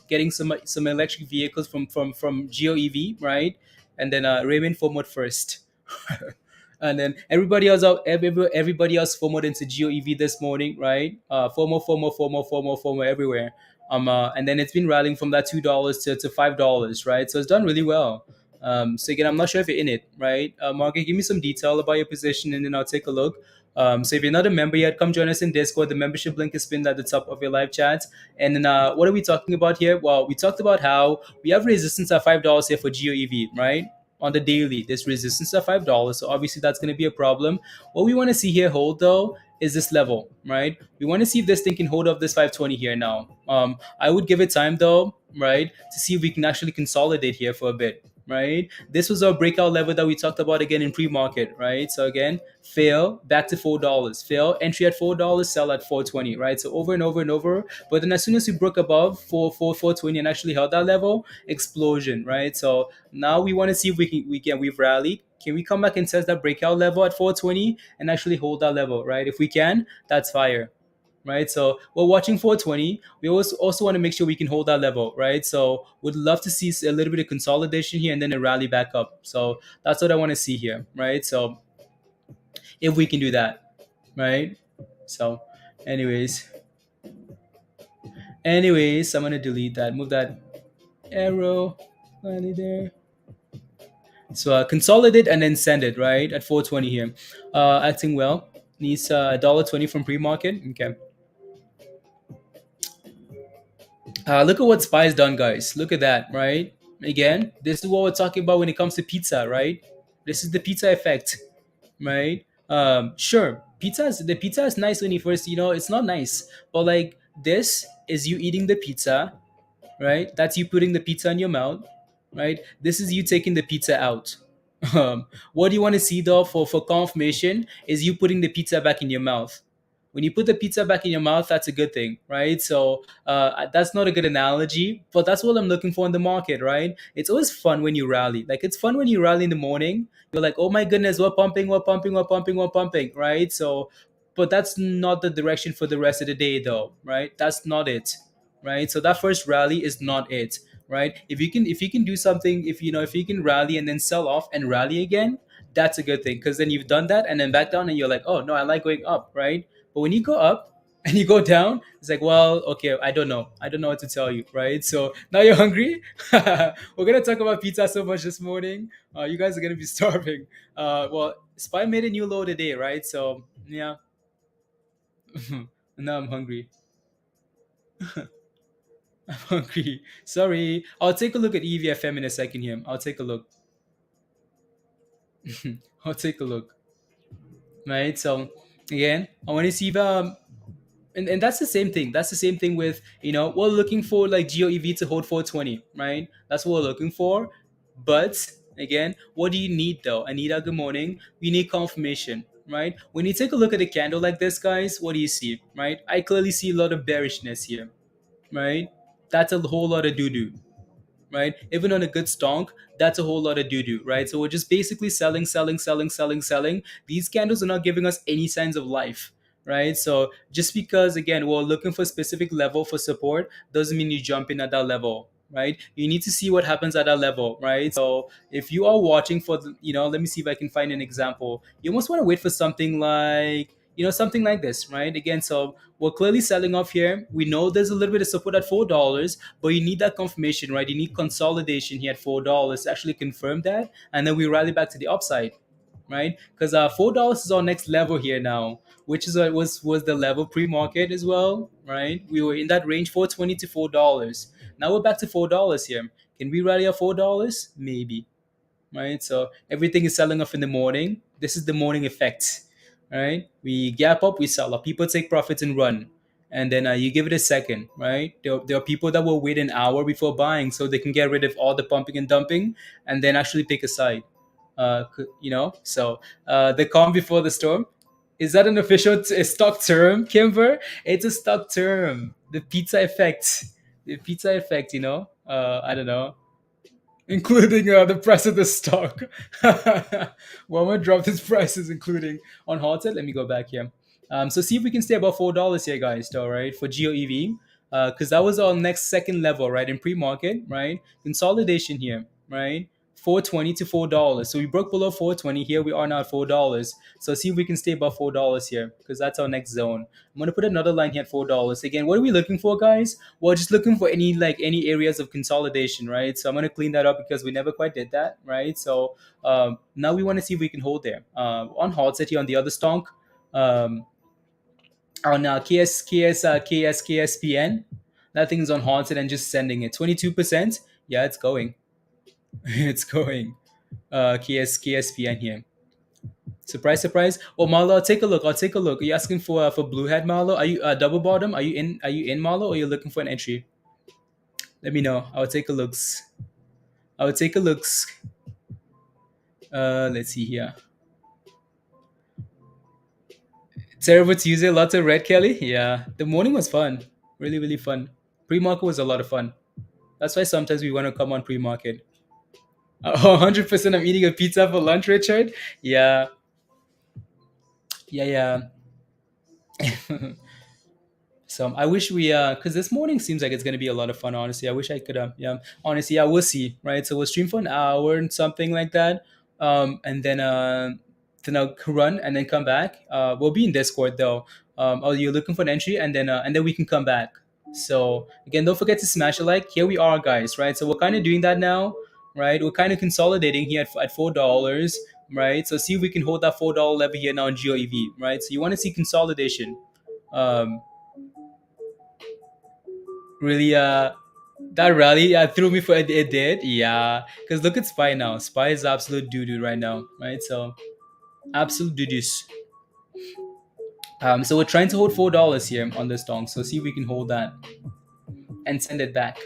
[SPEAKER 1] getting some electric vehicles from GOEV, right? And then Raymond FOMOed first. And then everybody else FOMOed into GOEV this morning, right? FOMO everywhere. And then it's been rallying from that $2 to $5, right? So it's done really well. So again, I'm not sure if you're in it, right? Margaret, give me some detail about your position, and then I'll take a look. So if you're not a member yet, come join us in Discord. The membership link is pinned at the top of your live chat. And then what are we talking about here? Well, we talked about how we have resistance at $5 here for GOEV, right? On the daily, there's resistance at $5. So obviously that's going to be a problem. What we want to see here hold though is this level, right? We want to see if this thing can hold up this 520 here now. I would give it time though, right, to see if we can actually consolidate here for a bit, right? This was our breakout level that we talked about again in pre-market, right? So again, fail, back to $4, fail, entry at $4, sell at 420, right? So over and over and over. But then as soon as we broke above 420 and actually held that level, explosion, right? So now we want to see if we've rallied. Can we come back and test that breakout level at 420 and actually hold that level, right? If we can, that's fire, right? So we're watching 420. We also want to make sure we can hold that level, right? So would love to see a little bit of consolidation here and then a rally back up. So that's what I want to see here, right? So if we can do that, right? So, anyways, I'm gonna delete that. Move that arrow finally there. So consolidate and then send it right at 420 here. Acting well. Needs $1.20 from pre-market. Okay. Look at what Spy's done, guys. Look at that, right? Again, this is what we're talking about when it comes to pizza, right? This is the pizza effect, right? Sure, the pizza is nice when you first, it's not nice, but like this is you eating the pizza, right? That's you putting the pizza in your mouth, right? This is you taking the pizza out. What do you want to see though for confirmation is you putting the pizza back in your mouth. When you put the pizza back in your mouth, that's a good thing, right? So that's not a good analogy, but that's what I'm looking for in the market, right? It's always fun when you rally. Like it's fun when you rally in the morning. You're like, oh my goodness, we're pumping, we're pumping, we're pumping, we're pumping, right? So, but that's not the direction for the rest of the day, though, right? That's not it, right? So that first rally is not it, right? If you can do something, if you can rally and then sell off and rally again, that's a good thing because then you've done that and then back down and you're like, oh no, I like going up, right? But when you go up and you go down, it's like, well, okay, I don't know what to tell you, right? So now you're hungry. We're gonna talk about pizza so much this morning. You guys are gonna be starving. Well, Spy made a new low today, right? So yeah. Now I'm hungry. I'm hungry. Sorry. I'll take a look at EVFM in a second here. I'll take a look. I'll take a look. Right. So again, I want to see if and that's the same thing. That's the same thing with, we're looking for like GOEV to hold 420, right? That's what we're looking for. But again, what do you need though? Anita, good morning. We need confirmation, right? When you take a look at a candle like this, guys, what do you see, right? I clearly see a lot of bearishness here, right? That's a whole lot of doo doo, right? Even on a good stonk, that's a whole lot of doo doo, right? So we're just basically selling, selling, selling, selling, selling. These candles are not giving us any signs of life, right? So just because again we're looking for a specific level for support doesn't mean you jump in at that level, right? You need to see what happens at that level, right? So if you are watching for let me see if I can find an example. You almost want to wait for something like something like this, right? Again, so we're clearly selling off here. We know there's a little bit of support at $4, but you need that confirmation, right? You need consolidation here at $4 to actually confirm that, and then we rally back to the upside, right? Because $4 is our next level here now, which is was the level pre-market as well, right? We were in that range, 420 to $4. Now we're back to $4 here. Can we rally at $4? Maybe, right? So everything is selling off in the morning. This is the morning effect, right? We gap up, we sell up. People take profits and run. And then you give it a second, right? There are people that will wait an hour before buying so they can get rid of all the pumping and dumping and then actually pick a side. So the calm before the storm. Is that an official stock term, Kimber? It's a stock term. The pizza effect. The pizza effect, I don't know, including the price of the stock. Walmart dropped its prices, including on halted. Let me go back here. So see if we can stay above $4 here, guys. Though, right, for GOEV, because that was our next second level, right, in pre-market, right, consolidation here, right. 420 to $4. So we broke below 420. Here we are now at $4. So see if we can stay above $4 here, because that's our next zone. I'm gonna put another line here at $4. Again, what are we looking for, guys? We're just looking for any areas of consolidation, right? So I'm gonna clean that up because we never quite did that, right? So now we want to see if we can hold there. On hold set here on the other stonk, um, on KSPN, that thing is on hold set and just sending it 22%. Yeah, it's going. It's going. KSPN here. Surprise, surprise. Oh, Marlo, I'll take a look. I'll take a look. Are you asking for blue hat, Marlo? Are you double bottom? Are you in Marlo, or you're looking for an entry? Let me know. I'll take a looks. I'll take a looks. Let's see here. Terrible Tuesday, lots of red, Kelly. Yeah, the morning was fun. Really, really fun. Pre-market was a lot of fun. That's why sometimes we want to come on pre-market. 100% I'm eating a pizza for lunch, Richard. Yeah, yeah, yeah. So I wish we because this morning seems like it's gonna be a lot of fun. Honestly, I wish I could. Yeah, honestly, yeah, we'll see. Right, so we'll stream for an hour and something like that, and then I'll run and then come back. We'll be in Discord though. Oh, you're looking for an entry, and then we can come back. So again, don't forget to smash a like. Here we are, guys. Right, so we're kind of doing that now. Right, we're kind of consolidating here at $4. Right, so see if we can hold that $4 level here now in GOEV. Right, so you want to see consolidation. Um, really that rally threw me for it did, yeah, because look at Spy now. Spy is absolute doo-doo right now, right? So absolute doo-doos. So we're trying to hold $4 here on this dong, so see if we can hold that and send it back.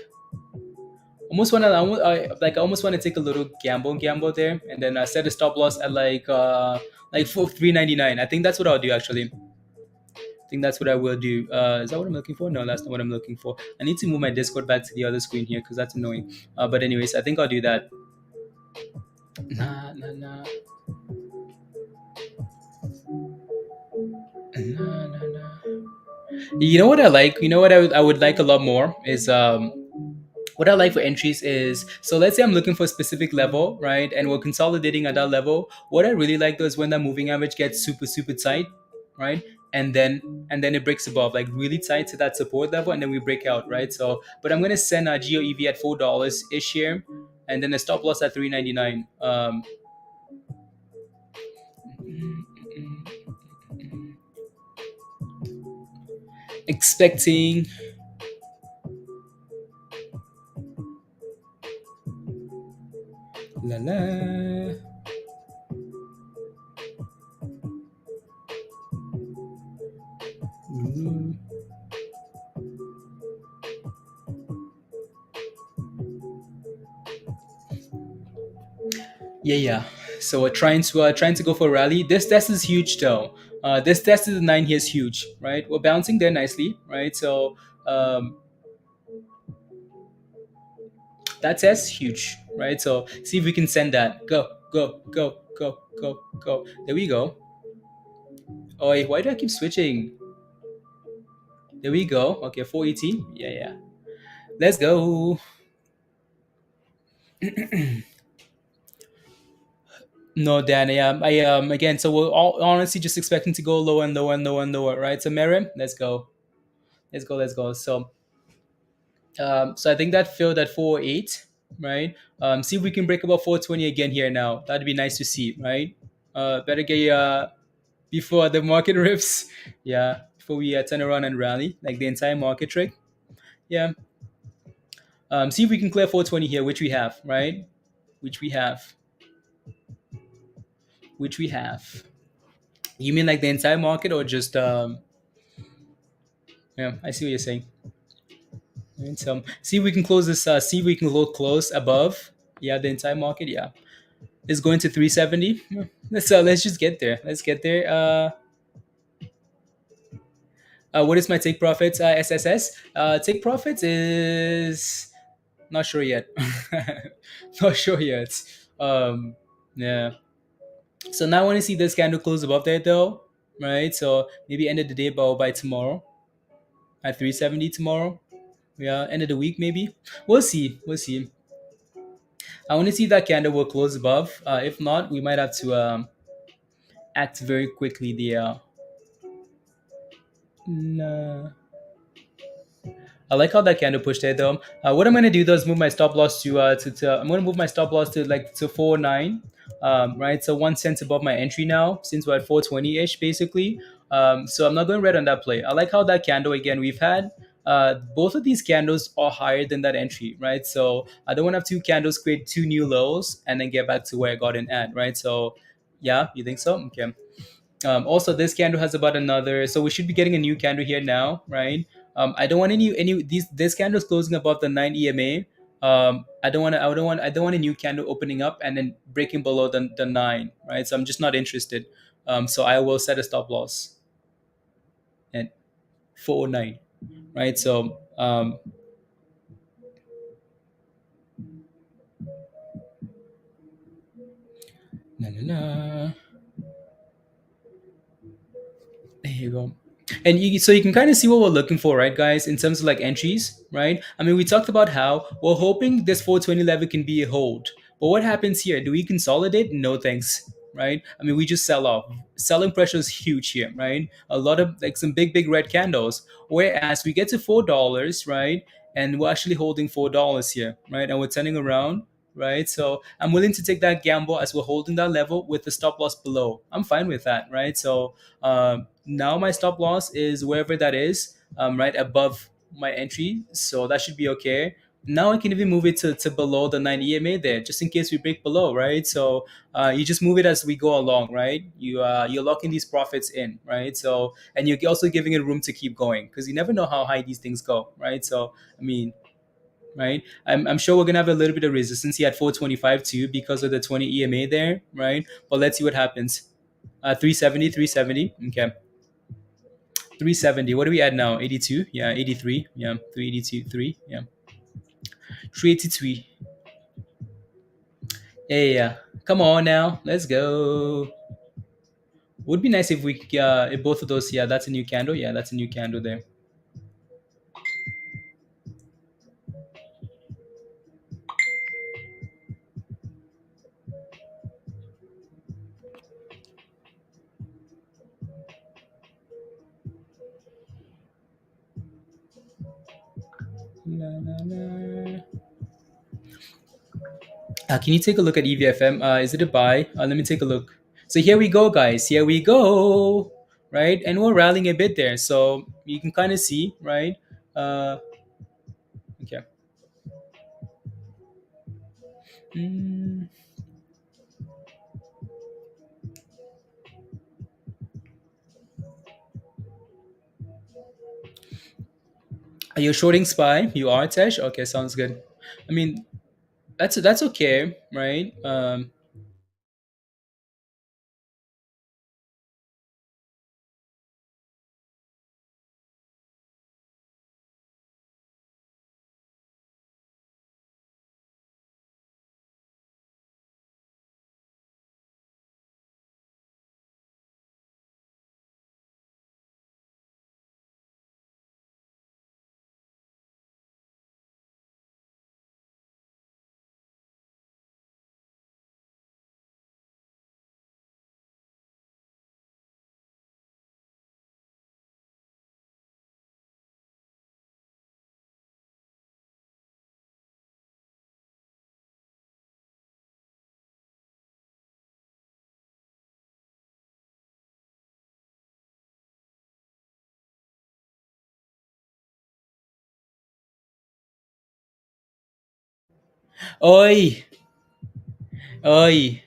[SPEAKER 1] I almost want to take a little gamble there, and then set a stop loss at like for 399. I think that's what I'll do actually. I think that's what I will do. Is that what I'm looking for? No, that's not what I'm looking for. I need to move my Discord back to the other screen here because that's annoying. But anyways, I think I'll do that. Nah, nah, nah, nah, nah, nah. You know what I like? You know what I would like a lot more is what I like for entries is, so let's say I'm looking for a specific level, right? And we're consolidating at that level. What I really like though is when that moving average gets super, super tight, right? And then it breaks above, like really tight to that support level, and then we break out, right? So, but I'm gonna send a GOEV at $4 ish here, and then a stop loss at 3.99. Expecting la la. Mm. Yeah, yeah. So we're trying to go for a rally. This test is huge though. This test is the 9 here is huge, right? We're bouncing there nicely, right? So that test huge, right? So see if we can send that. Go, go, go, go, go, go. There we go. Oh, wait, why do I keep switching? There we go. Okay, 418. Yeah, yeah. Let's go. No, Dan. I again. So we're all honestly just expecting to go lower and lower and lower and lower, right? So Miriam, let's go. Let's go. Let's go. So I think that filled at 408, right? See if we can break above 420 again here now. That'd be nice to see, right? Better get before the market rips. Yeah, before we turn around and rally like the entire market trick. Yeah. See if we can clear 420 here, which we have, right? Which we have. Which we have. You mean like the entire market or just yeah, I see what you're saying. Right, so see if we can close this. See if we can look close above. Yeah, the entire market. Yeah, is going to 370. Yeah. Let's just get there. Let's get there. What is my take profits? SSS. Take profits is not sure yet. Not sure yet. Yeah. So now I want to see this candle close above there though, right? So maybe end of the day, but by tomorrow at 370 tomorrow. Yeah, end of the week maybe. We'll see. We'll see. I want to see that candle will close above. If not, we might have to act very quickly there. Nah. I like how that candle pushed there though. What I'm gonna do though is move my stop loss to I'm gonna move my stop loss to like to 4.9, right? So 1 cent above my entry now since we're at 420 ish basically. So I'm not going red on that play. I like how that candle again we've had. Both of these candles are higher than that entry, right? So I don't want to have two candles create two new lows and then get back to where I got in at, right? So yeah, you think so? Okay. Also, this candle has about another, so we should be getting a new candle here now, right? I don't want any these this candle is closing above the 9 EMA. I don't want a new candle opening up and then breaking below the 9, right? So I'm just not interested. So I will set a stop loss at 409, right? So na na na. There you go. And so you can kind of see what we're looking for, right, guys, in terms of like entries, right? I mean, we talked about how we're hoping this 420 level can be a hold. But what happens here? Do we consolidate? No thanks, right? I mean, we just sell off. Selling pressure is huge here, right? A lot of like some big, big red candles. Whereas we get to $4, right? And we're actually holding $4 here, right? And we're turning around, right? So I'm willing to take that gamble as we're holding that level with the stop loss below. I'm fine with that, right? So now my stop loss is wherever that is, right above my entry. So that should be okay. Now I can even move it to below the 9 EMA there, just in case we break below, right? So you just move it as we go along, right? You're locking these profits in, right? So and you're also giving it room to keep going because you never know how high these things go, right? So I mean, right? I'm sure we're gonna have a little bit of resistance here at 425 too because of the 20 EMA there, right? But let's see what happens. 370, 370. Okay. 370. What are we at now? 82. Yeah, 83. Yeah, 382. 3. Yeah, 383. Hey, yeah. Come on now. Let's go. Would be nice if we if both of those. Yeah, that's a new candle. Yeah, that's a new candle there. La, la, la. Can you take a look at EVFM? Is it a buy? Let me take a look. So here we go, guys. Here we go. Right, and we're rallying a bit there, so you can kind of see, right? Uh, okay. Mm. Are you shorting SPY? You are, Tesh? Okay, sounds good. I mean, that's okay, right? Oi, oi,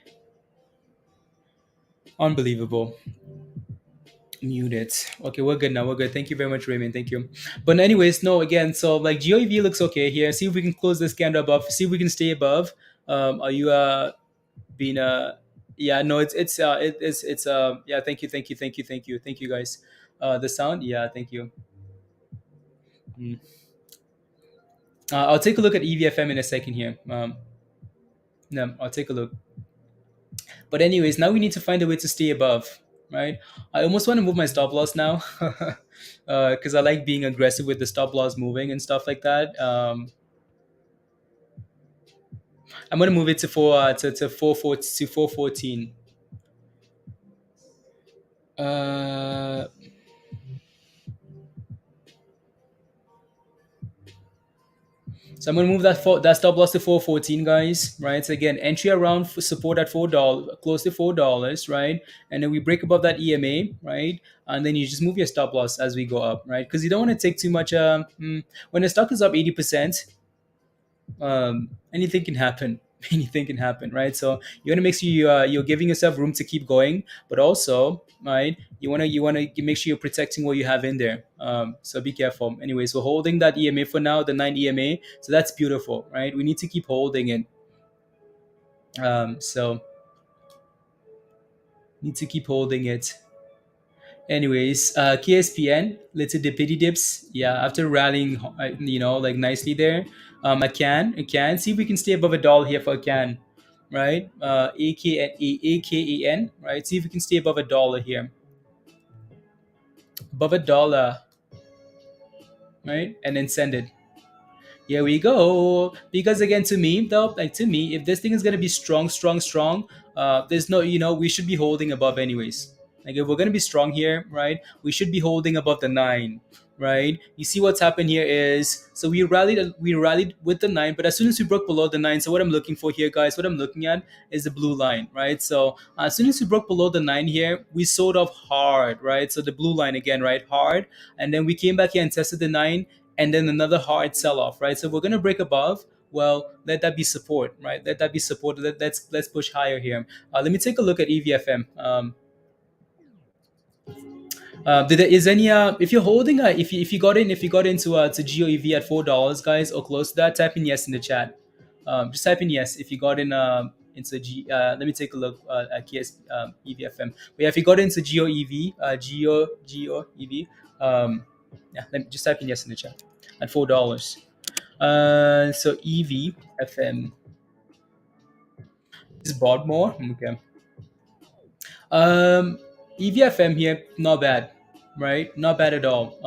[SPEAKER 1] unbelievable. Mute it. Okay, we're good now. We're good. Thank you very much, Raymond. Thank you. But anyways, no, again, so like GOEV looks okay here. See if we can close this candle above. See if we can stay above. Are you being yeah, no, it's yeah, thank you, thank you, thank you, thank you, thank you guys. The sound, yeah, thank you. Mm. I'll take a look at EVFM in a second here. No, I'll take a look. But anyways, now we need to find a way to stay above, right? I almost want to move my stop loss now, because I like being aggressive with the stop loss moving and stuff like that. I'm gonna move it to to 414. Uh, So I'm gonna move that stop loss to 414, guys. Right. So again, entry around for support at $4, close to $4, right? And then we break above that EMA, right? And then you just move your stop loss as we go up, right? Because you don't want to take too much. When the stock is up 80%, anything can happen. Anything can happen, right? So you want to make sure you're giving yourself room to keep going, but also, right, you want to make sure you're protecting what you have in there. So be careful. Anyways, we're holding that EMA for now, the 9 EMA. So that's beautiful, right? We need to keep holding it. So need to keep holding it. Anyways, KSPN, little dippity dips. Yeah, after rallying, like nicely there. I can see if we can stay above $1 here for a can, right? AKAN, right? See if we can stay above $1 here, above $1, right? And then send it. Here we go. Because again, to me, though, like to me, if this thing is gonna be strong, strong, strong, there's no, we should be holding above anyways. Like if we're gonna be strong here, right? We should be holding above the 9, right? You see what's happened here is so we rallied with the 9, but as soon as we broke below the 9, so what I'm looking for here, guys, what I'm looking at is the blue line, right? So as soon as we broke below the 9 here, we sold off hard, right? So the blue line again, right? Hard, and then we came back here and tested the 9, and then another hard sell off, right? So we're going to break above. Well, let that be support, right? Let that be support. Let's push higher here. Let me take a look at EVFM. Is any if you're holding if you got into to GOEV at $4, guys, or close to that, type in yes in the chat. Just type in yes if you got in into G. Let me take a look at EVFM. But yeah, if you got into GOEV, GOEV, Yeah, let me just type in yes in the chat at $4. So EV FM is bought more. Okay. Um, EVFM here, not bad, right? Not bad at all.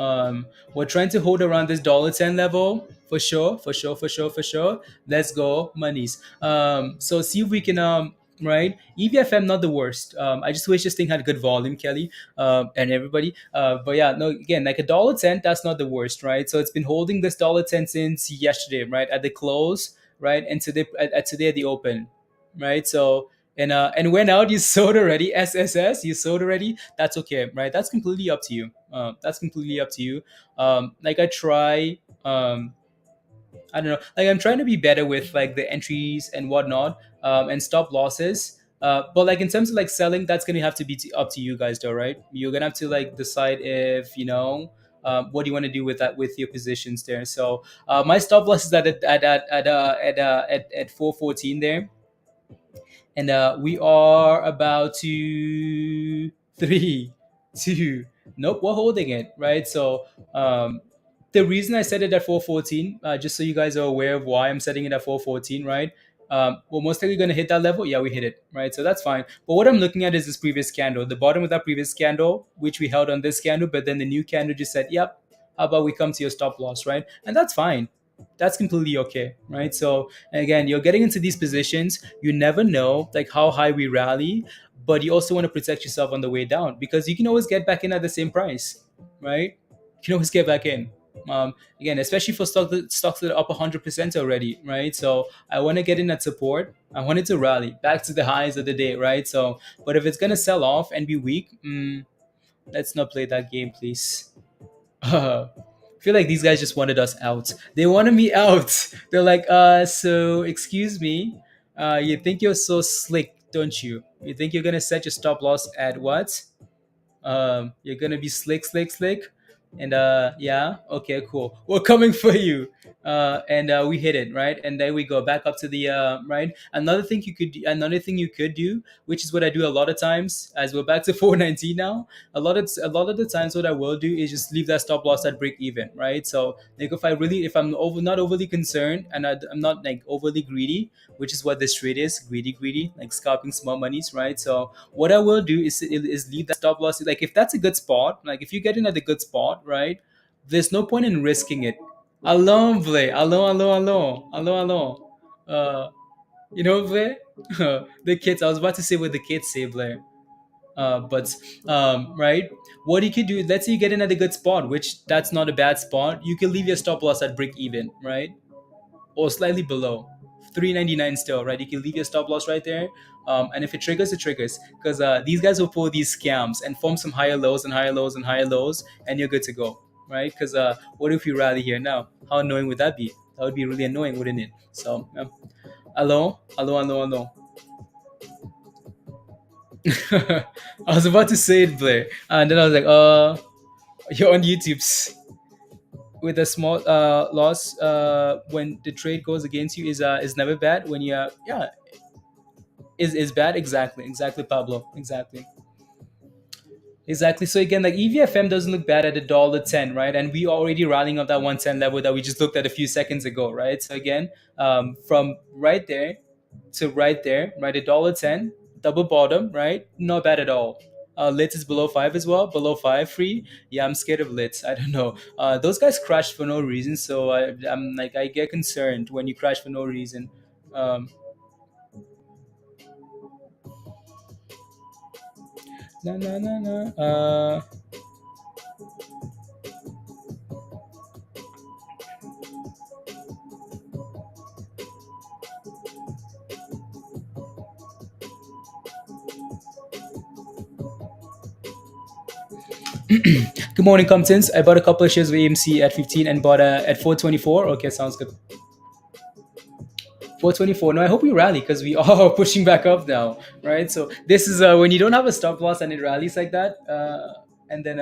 [SPEAKER 1] We're trying to hold around this $10 level for sure, for sure, for sure, for sure. Let's go, monies. So see if we can right. EVFM not the worst. I just wish this thing had good volume, Kelly, and everybody. But yeah, no, again, like $10, that's not the worst, right? So it's been holding this $10 since yesterday, right, at the close, right, and today at today at the open, right? So and went out, you sold already. SSS, you sold already. That's okay, right? That's completely up to you. That's completely up to you. Like I try. I don't know. Like I'm trying to be better with like the entries and whatnot, and stop losses. But like in terms of like selling, that's gonna have to be up to you guys, though, right? You're gonna have to like decide if you know. What do you want to do with that with your positions there? So my stop loss is at 414 there, and we are about to three, two. Nope, we're holding it, right? So the reason I set it at 414, just so you guys are aware of why I'm setting it at 414, right? We're most likely going to hit that level. Yeah, we hit it, right? So that's fine. But what I'm looking at is this previous candle, the bottom of that previous candle, which we held on this candle, but then the new candle just said, yep, how about we come to your stop loss, right? And that's fine. That's completely okay, right? So again, you're getting into these positions, you never know like how high we rally, but you also want to protect yourself on the way down because you can always get back in at the same price, right? You can always get back in. Again, especially for stocks that are up 100% already, right? So I want to get in at support. I want it to rally back to the highs of the day, right? So, but if it's gonna sell off and be weak, let's not play that game, please. I feel like these guys just wanted us out. They wanted me out. They're like, so excuse me, you think you're so slick, don't you? You think you're gonna set your stop loss at what? You're gonna be slick, slick, slick, and yeah, okay, cool. We're coming for you. And we hit it right, and then we go back up to the right. Another thing you could do, which is what I do a lot of times, as we're back to 419 now. A lot of the times, what I will do is just leave that stop loss at break even, right? So like if I'm not overly concerned and I'm not like overly greedy, which is what this trade is, greedy, like scalping small monies, right? So what I will do is leave that stop loss. Like if that's a good spot, like if you get in at a good spot, right? There's no point in risking it. Allons, Blay. Allons. Uh, Blay? The kids. I was about to say what the kids say, Blay. But right, what you could do, let's say you get in at a good spot, which that's not a bad spot. You can leave your stop loss at break even, right? Or slightly below 399 still, right? You can leave your stop loss right there, and if it triggers, it triggers, because these guys will pull these scams and form some higher lows and higher lows and higher lows, and you're good to go, right? Because what if you rally here now? How annoying would that be? That would be really annoying, wouldn't it? So hello. I was about to say it, Blair, and then I was like, you're on YouTube's with a small loss when the trade goes against you is never bad. When you yeah, is bad. Exactly, Pablo, exactly. So again, like EVFM doesn't look bad at $1.10, right? And we already rallying up that 110 level that we just looked at a few seconds ago, right? So again, from right there to right there, right, $1.10, double bottom, right? Not bad at all. Lit is below five as well, below five free. Yeah, I'm scared of lit. I don't know. Those guys crashed for no reason, so I'm like I get concerned when you crash for no reason. Um, na na na na. Good morning, Comptons. I bought a couple of shares of AMC at 15 and bought at 424. Okay, sounds good. 424. No, I hope we rally because we are pushing back up now, right? So this is when you don't have a stop loss and it rallies like that, and then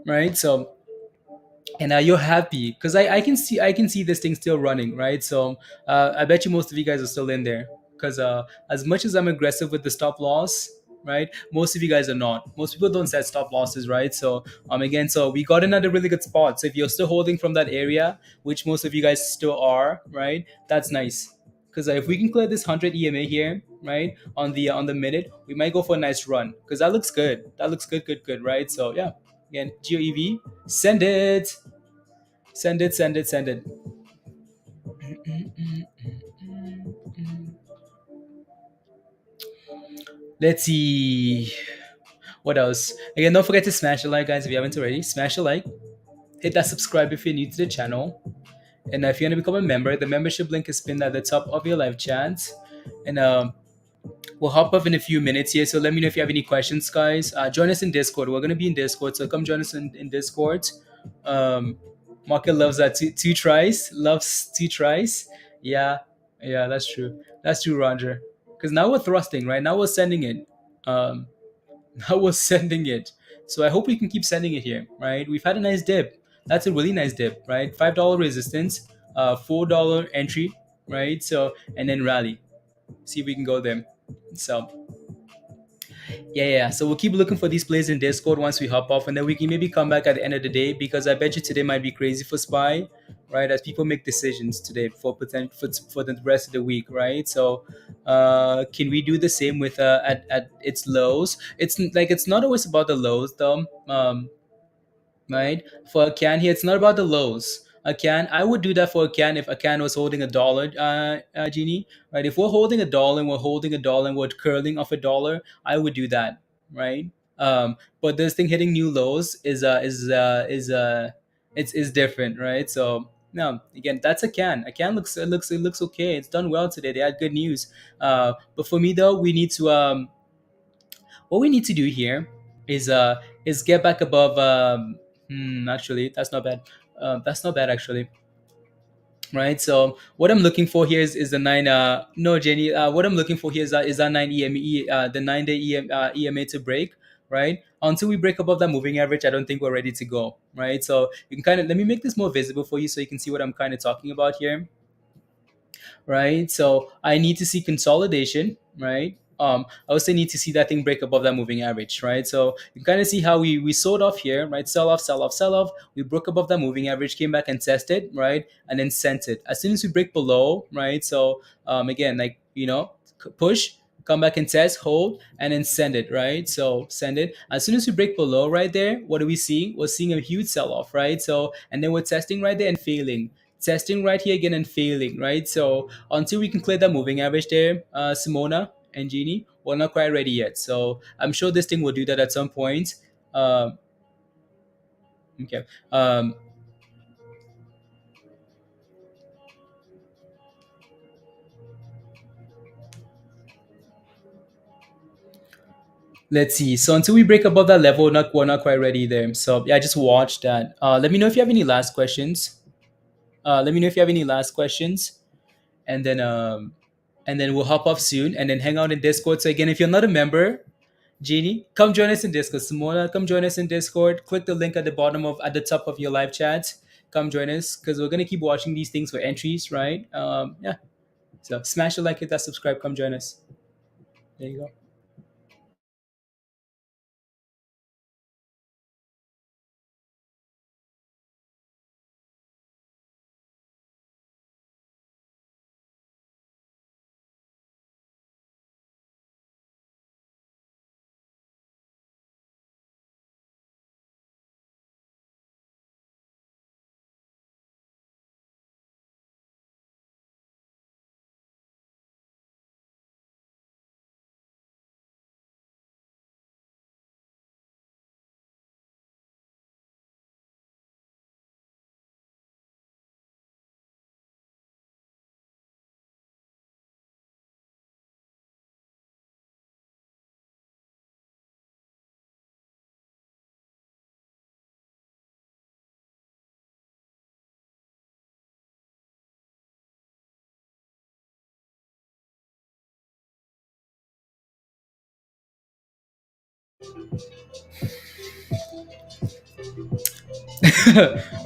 [SPEAKER 1] right. So and you're happy because I can see this thing still running, right? So I bet you most of you guys are still in there because as much as I'm aggressive with the stop loss, right? Most of you guys are not. Most people don't set stop losses, right? So again, so we got another really good spot. So if you're still holding from that area, which most of you guys still are, right? That's nice. Because if we can clear this 100 EMA here, right, on the minute, we might go for a nice run. Because that looks good. That looks good, good, good, right? So yeah, again, GOEV, send it, send it, send it, send it. Let's see what else. Again, don't forget to smash the like, guys. If you haven't already, smash the like. Hit that subscribe if you're new to the channel. And if you want to become a member, the membership link is pinned at the top of your live chat. And we'll hop up in a few minutes here. So let me know if you have any questions, guys. Join us in Discord. We're going to be in Discord. So come join us in Discord. Um, Market loves that. Two tries. Loves two tries. Yeah. Yeah, that's true. That's true, Roger. Because now we're thrusting, right? Now we're sending it. Um, now we're sending it. So I hope we can keep sending it here, right? We've had a nice dip. That's a really nice dip, right? $5 resistance, $4 entry, right? So and then rally. See if we can go there. So yeah. So we'll keep looking for these plays in Discord once we hop off, and then we can maybe come back at the end of the day because I bet you today might be crazy for SPY, right? As people make decisions today for for the rest of the week, right? So, can we do the same with at its lows? It's not always about the lows though. Right? For a can here, it's not about the lows. A can, I would do that for a can if a can was holding a dollar, Genie. Right? If we're holding a dollar and we're holding a dollar and we're curling off a dollar, I would do that. Right? But this thing hitting new lows is different, right? So no, again, that's a can. A can looks okay. It's done well today. They had good news. But for me though, we need to what we need to do here is get back above actually that's not bad actually, right? So what I'm looking for here is the nine no Jenny what I'm looking for here is that 9 EME the 9-day EMA to break, right? Until we break above that moving average, I don't think we're ready to go, right? So you can kind of let me make this more visible for you so you can see what I'm kind of talking about here, right? So I need to see consolidation, right? I also need to see that thing break above that moving average, right? So you kind of see how we sold off here, right? Sell off, sell off, sell off. We broke above that moving average, came back and tested, right? And then sent it. As soon as we break below, right? So again, like push, come back and test, hold, and then send it, right? So send it. As soon as we break below right there, what do we see? We're seeing a huge sell-off, right? So and then we're testing right there and failing, testing right here again and failing, right? So until we can clear that moving average there, Simona and Jeannie, we're not quite ready yet. So I'm sure this thing will do that at some point. Um, okay. Let's see. So until we break above that level, we're not quite ready there. So yeah, just watch that. Let me know if you have any last questions. Let me know if you have any last questions, and then we'll hop off soon, and then hang out in Discord. So again, if you're not a member, Jeannie, come join us in Discord. Simona, come join us in Discord. Click the link at the bottom of at the top of your live chat. Come join us because we're gonna keep watching these things for entries, right? Yeah. So smash the like, hit that subscribe. Come join us. There you go.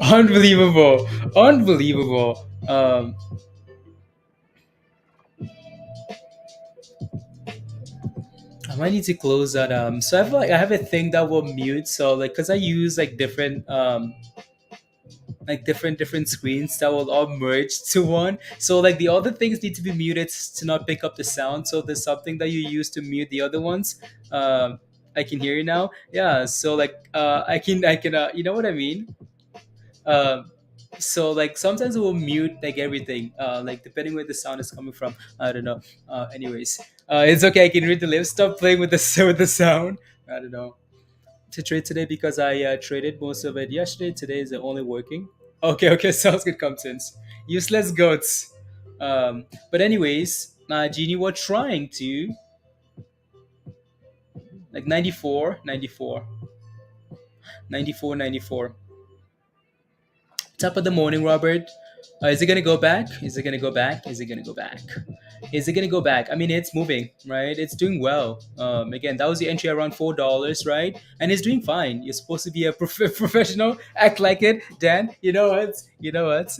[SPEAKER 1] Unbelievable, unbelievable. I might need to close that. So I have like I have a thing that will mute. So like, cause I use like different screens that will all merge to one. So like the other things need to be muted to not pick up the sound. So there's something that you use to mute the other ones. I can hear you now. Yeah. So like I can you know what I mean. Um, so like sometimes it will mute like everything, like depending where the sound is coming from. I don't know. Anyways, it's okay. I can read the lips. Stop playing with the with the sound. I don't know to trade today because I traded most of it yesterday. Today is only working. Okay, okay, sounds good, Comptons. Useless goats. But anyways, Genie, we're trying to like 94, 94, 94, 94. Top of the morning, Robert. Is it gonna go back? Is it gonna go back? Is it gonna go back? Is it gonna go back? I mean, it's moving, right? It's doing well. Again, that was the entry around $4, right? And it's doing fine. You're supposed to be a professional. Act like it, Dan. You know what? You know what?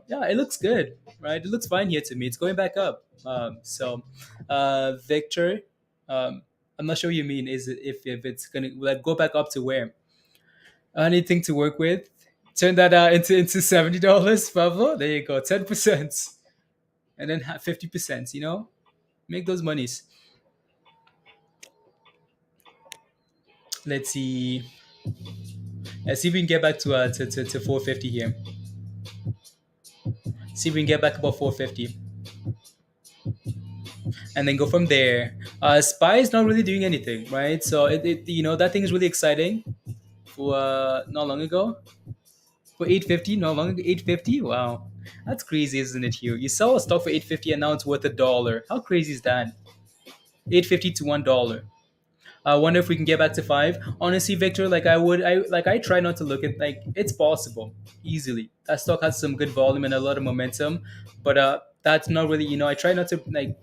[SPEAKER 1] Yeah, it looks good, right? It looks fine here to me. It's going back up. Victor, I'm not sure what you mean. Is it if it's gonna like go back up to where? Anything to work with? Turn that into $70, Pablo. There you go, 10%, and then 50%. You know, make those monies. Let's see. Let's see if we can get back to 450 here. See if we can get back about 450, and then go from there. Spy is not really doing anything, right? So it you know that thing is really exciting. For not long ago, for 850, not long ago, 850. Wow, that's crazy, isn't it? You sell a stock for 850 and now it's worth $1. How crazy is that? 850 to $1. I wonder if we can get back to five. Honestly, Victor, I try not to look at like it's possible easily. That stock has some good volume and a lot of momentum, but that's not really I try not to like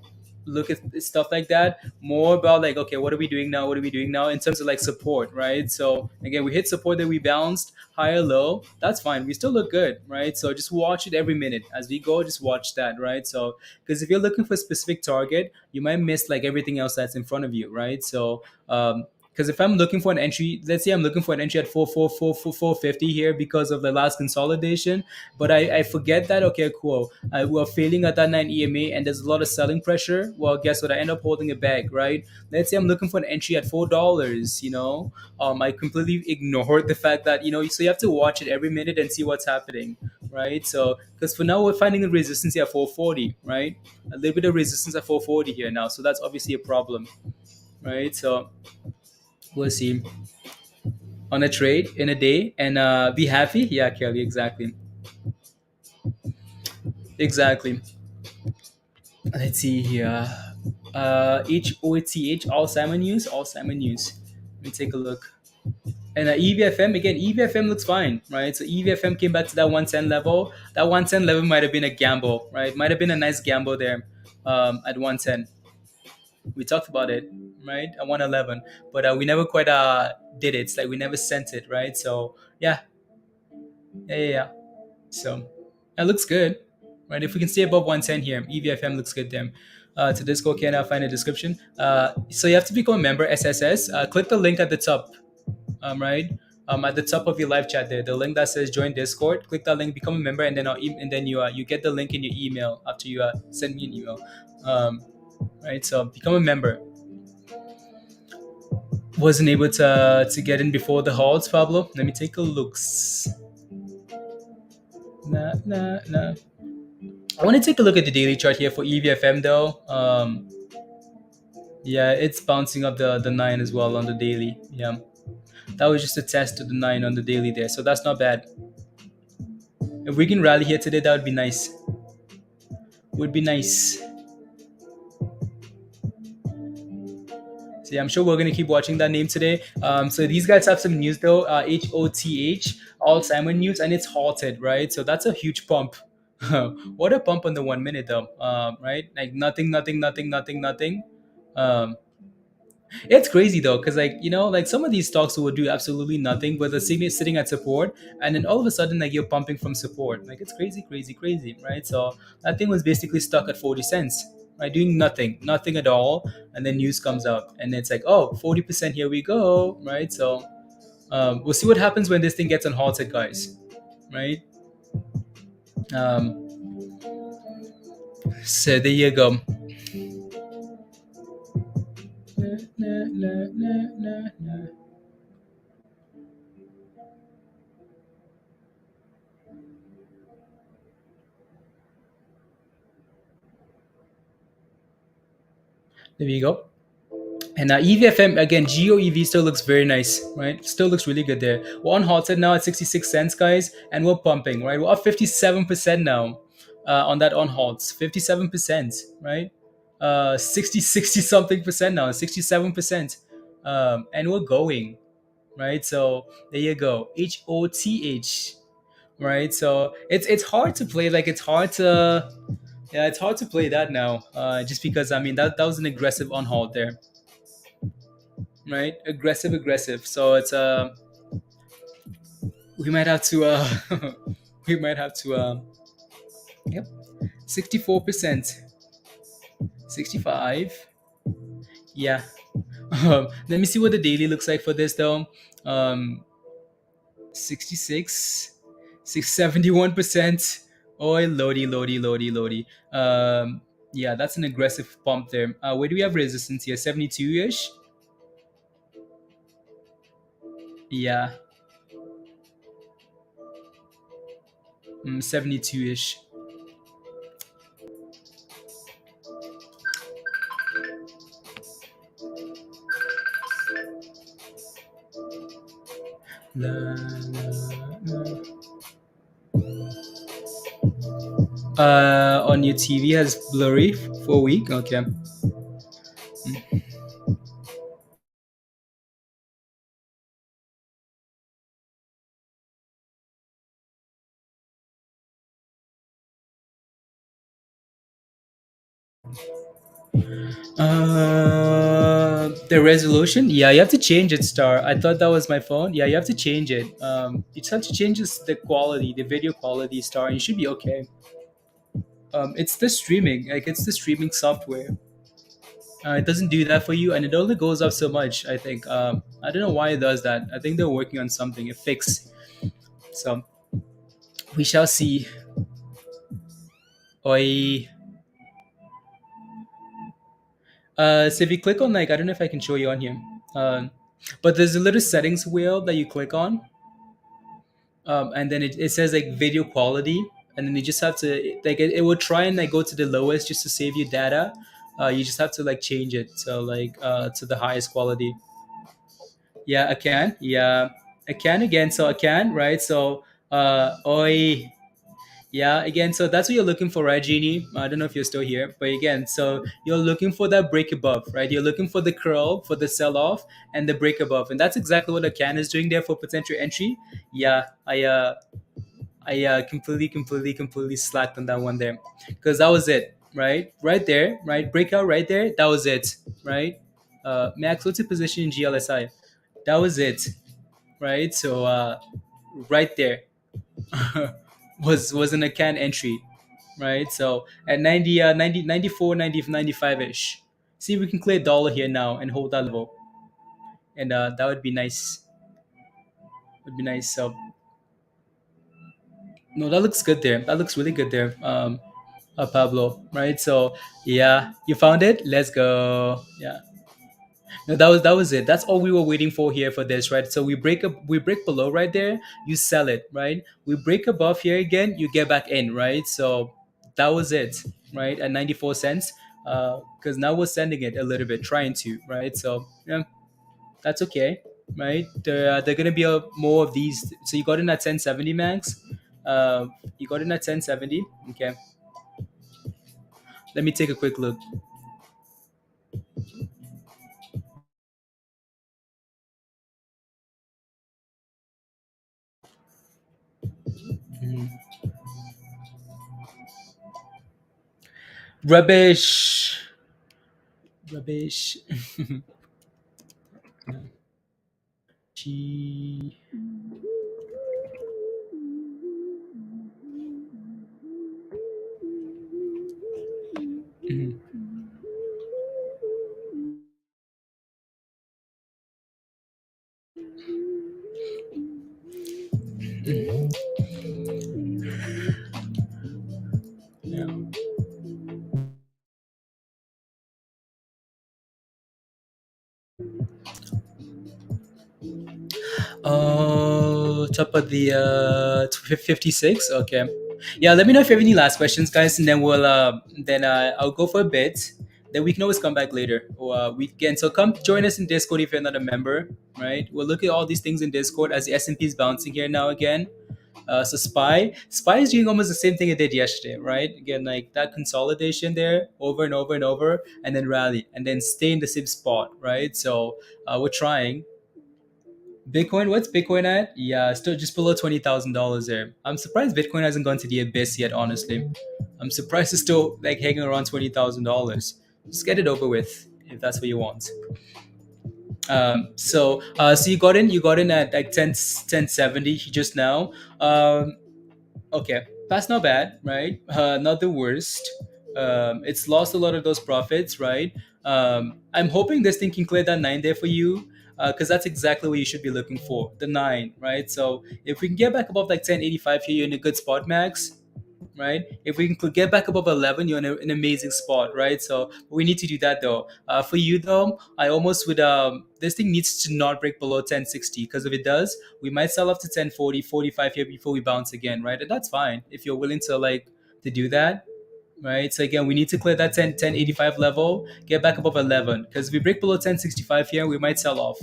[SPEAKER 1] look at stuff like that. More about like okay, what are we doing now? What are we doing now in terms of like support, right? So again, we hit support, then we bounced higher low. That's fine. We still look good, right? So just watch it every minute as we go. Just watch that, right? So because if you're looking for a specific target, you might miss like everything else that's in front of you, right? So because if I'm looking for an entry, let's say I'm looking for an entry at 450 here because of the last consolidation, but I forget that, okay, cool. We're failing at that 9 EMA and there's a lot of selling pressure. Well, guess what? I end up holding it back, right? Let's say I'm looking for an entry at $4, I completely ignored the fact that, so you have to watch it every minute and see what's happening, right? So, because for now we're finding a resistance here at 440, right? A little bit of resistance at 440 here now. So that's obviously a problem, right? So, we'll see on a trade in a day and be happy. Yeah, Kelly, exactly, exactly. Let's see here. HOTH, all Simon news, all Simon news. Let me take a look. And EVFM again. EVFM looks fine, right? So EVFM came back to that 110 level. That 110 level might have been a gamble, right? Might have been a nice gamble there at 110. We talked about it, right? At 111, but we never quite did it. It's like we never sent it, right? So yeah, yeah. So that looks good, right? If we can stay above 110 here, EVFM looks good then. To Discord, can I find a description? So you have to become a member, SSS. Click the link at the top, right? At the top of your live chat there, the link that says join Discord. Click that link, become a member, and then and then you get the link in your email after you send me an email. Right? So become a member. Wasn't able to get in before the halts, Pablo. Let me take a look. Nah. I want to take a look at the daily chart here for EVFM though. Yeah, it's bouncing up the 9 as well on the daily. Yeah, that was just a test to the 9 on the daily there, so that's not bad. If we can rally here today, that would be nice. Would be nice. So yeah, I'm sure we're gonna keep watching that name today. So these guys have some news though. HOTH, all Simon news, and it's halted, right? So that's a huge pump. What a pump on the 1 minute though, right? Like nothing. Um, it's crazy though, because like some of these stocks will do absolutely nothing, but the sitting at support, and then all of a sudden like you're pumping from support. Like it's crazy, right? So that thing was basically stuck at 40 cents. right? Doing nothing, nothing at all, and then news comes out, and it's like, oh, 40%, here we go, right? So we'll see what happens when this thing gets unhalted, guys, right? Um, so there you go. There you go. And EVFM again, GOEV still looks very nice, right? Still looks really good there. We're on halted now at 66 cents, guys, and we're pumping, right? We're up 57% now on that on halts. 57%, right? 60 something percent now, 67%. And we're going, right? So there you go. HOTH, right? So it's hard to play. Like it's hard to yeah, it's hard to play that now. Just because I mean that was an aggressive on halt there, right? Aggressive. So it's we might have to we might have to yep, 64%, 65. Yeah. Let me see what the daily looks like for this though. 66, 671%. Oh, lodi. Yeah, that's an aggressive pump there. Where do we have resistance here? 72-ish. Yeah, 72-ish. La, la. On your TV has blurry for a week. Okay. The resolution. Yeah, you have to change it, Star. I thought that was my phone. Yeah, you have to change it. You just have to change the quality, the video quality, Star, and you should be okay. It's the streaming. Like it's the streaming software. It doesn't do that for you, and it only goes up so much. I think. I don't know why it does that. I think they're working on something, a fix. So we shall see. Oi. So if you click on like, I don't know if I can show you on here, but there's a little settings wheel that you click on, and then it says like video quality, and then you just have to like it will try and like go to the lowest just to save you data. You just have to like change it so like to the highest quality. Yeah, I can. Yeah, I can again. So I can, right? So oi. Yeah, again, so that's what you're looking for, right, Jeannie? I don't know if you're still here, but again, so you're looking for that break above, right? You're looking for the curl, for the sell off, and the break above, and that's exactly what a can is doing there for potential entry. Yeah, I completely slacked on that one there, because that was it, right there, right breakout right there, that was it, right? Max, what's your position in GLSI? That was it, right? So right there was an a can entry, right? So at 90, 90 94, 90, 95-ish. See if we can clear dollar here now and hold that level. And that would be nice. Would be nice. So no, that looks good there. That looks really good there. Pablo, right? So yeah, you found it. Let's go. Yeah. No, that was it. That's all we were waiting for here for this, right? So we break below right there, you sell it, right? We break above here again, you get back in, right? So that was it, right? At 94 cents. Because now we're sending it a little bit, trying to, right? So yeah, that's okay, right? They're gonna be more of these. So you got in at 1070 max. You got in at 1070. Okay. Let me take a quick look. Rubbish. Rubbish. G. Mhm. Yeah. Oh, top of the 56. Okay. Yeah, let me know if you have any last questions, guys, and then I'll go for a bit. Then we can always come back later. Or we can so come join us in Discord if you're not a member, right? We'll look at all these things in Discord as the S&P is bouncing here now again. So Spy is doing almost the same thing it did yesterday, right? Again, like that consolidation there over and over and over, and then rally, and then stay in the same spot, right? So we're trying. Bitcoin, what's Bitcoin at? Yeah, still just below $20,000 there. I'm surprised Bitcoin hasn't gone to the abyss yet. Honestly, I'm surprised it's still like hanging around $20,000. Just get it over with if that's what you want. So you got in at like 1070 just now. Okay, that's not bad, right? Not the worst. It's lost a lot of those profits, right? I'm hoping this thing can clear that nine there for you, because that's exactly what you should be looking for, the nine, right? So if we can get back above like 1085 here, you're in a good spot, Max, right? If we can get back above 11, you're in an amazing spot, right? So we need to do that though. For you though, I almost would this thing needs to not break below 1060, because if it does, we might sell up to 1040, 45 here before we bounce again, right? And that's fine if you're willing to to do that. Right, so again, we need to clear that 1085 level, get back above 11. Because if we break below 1065 here, we might sell off,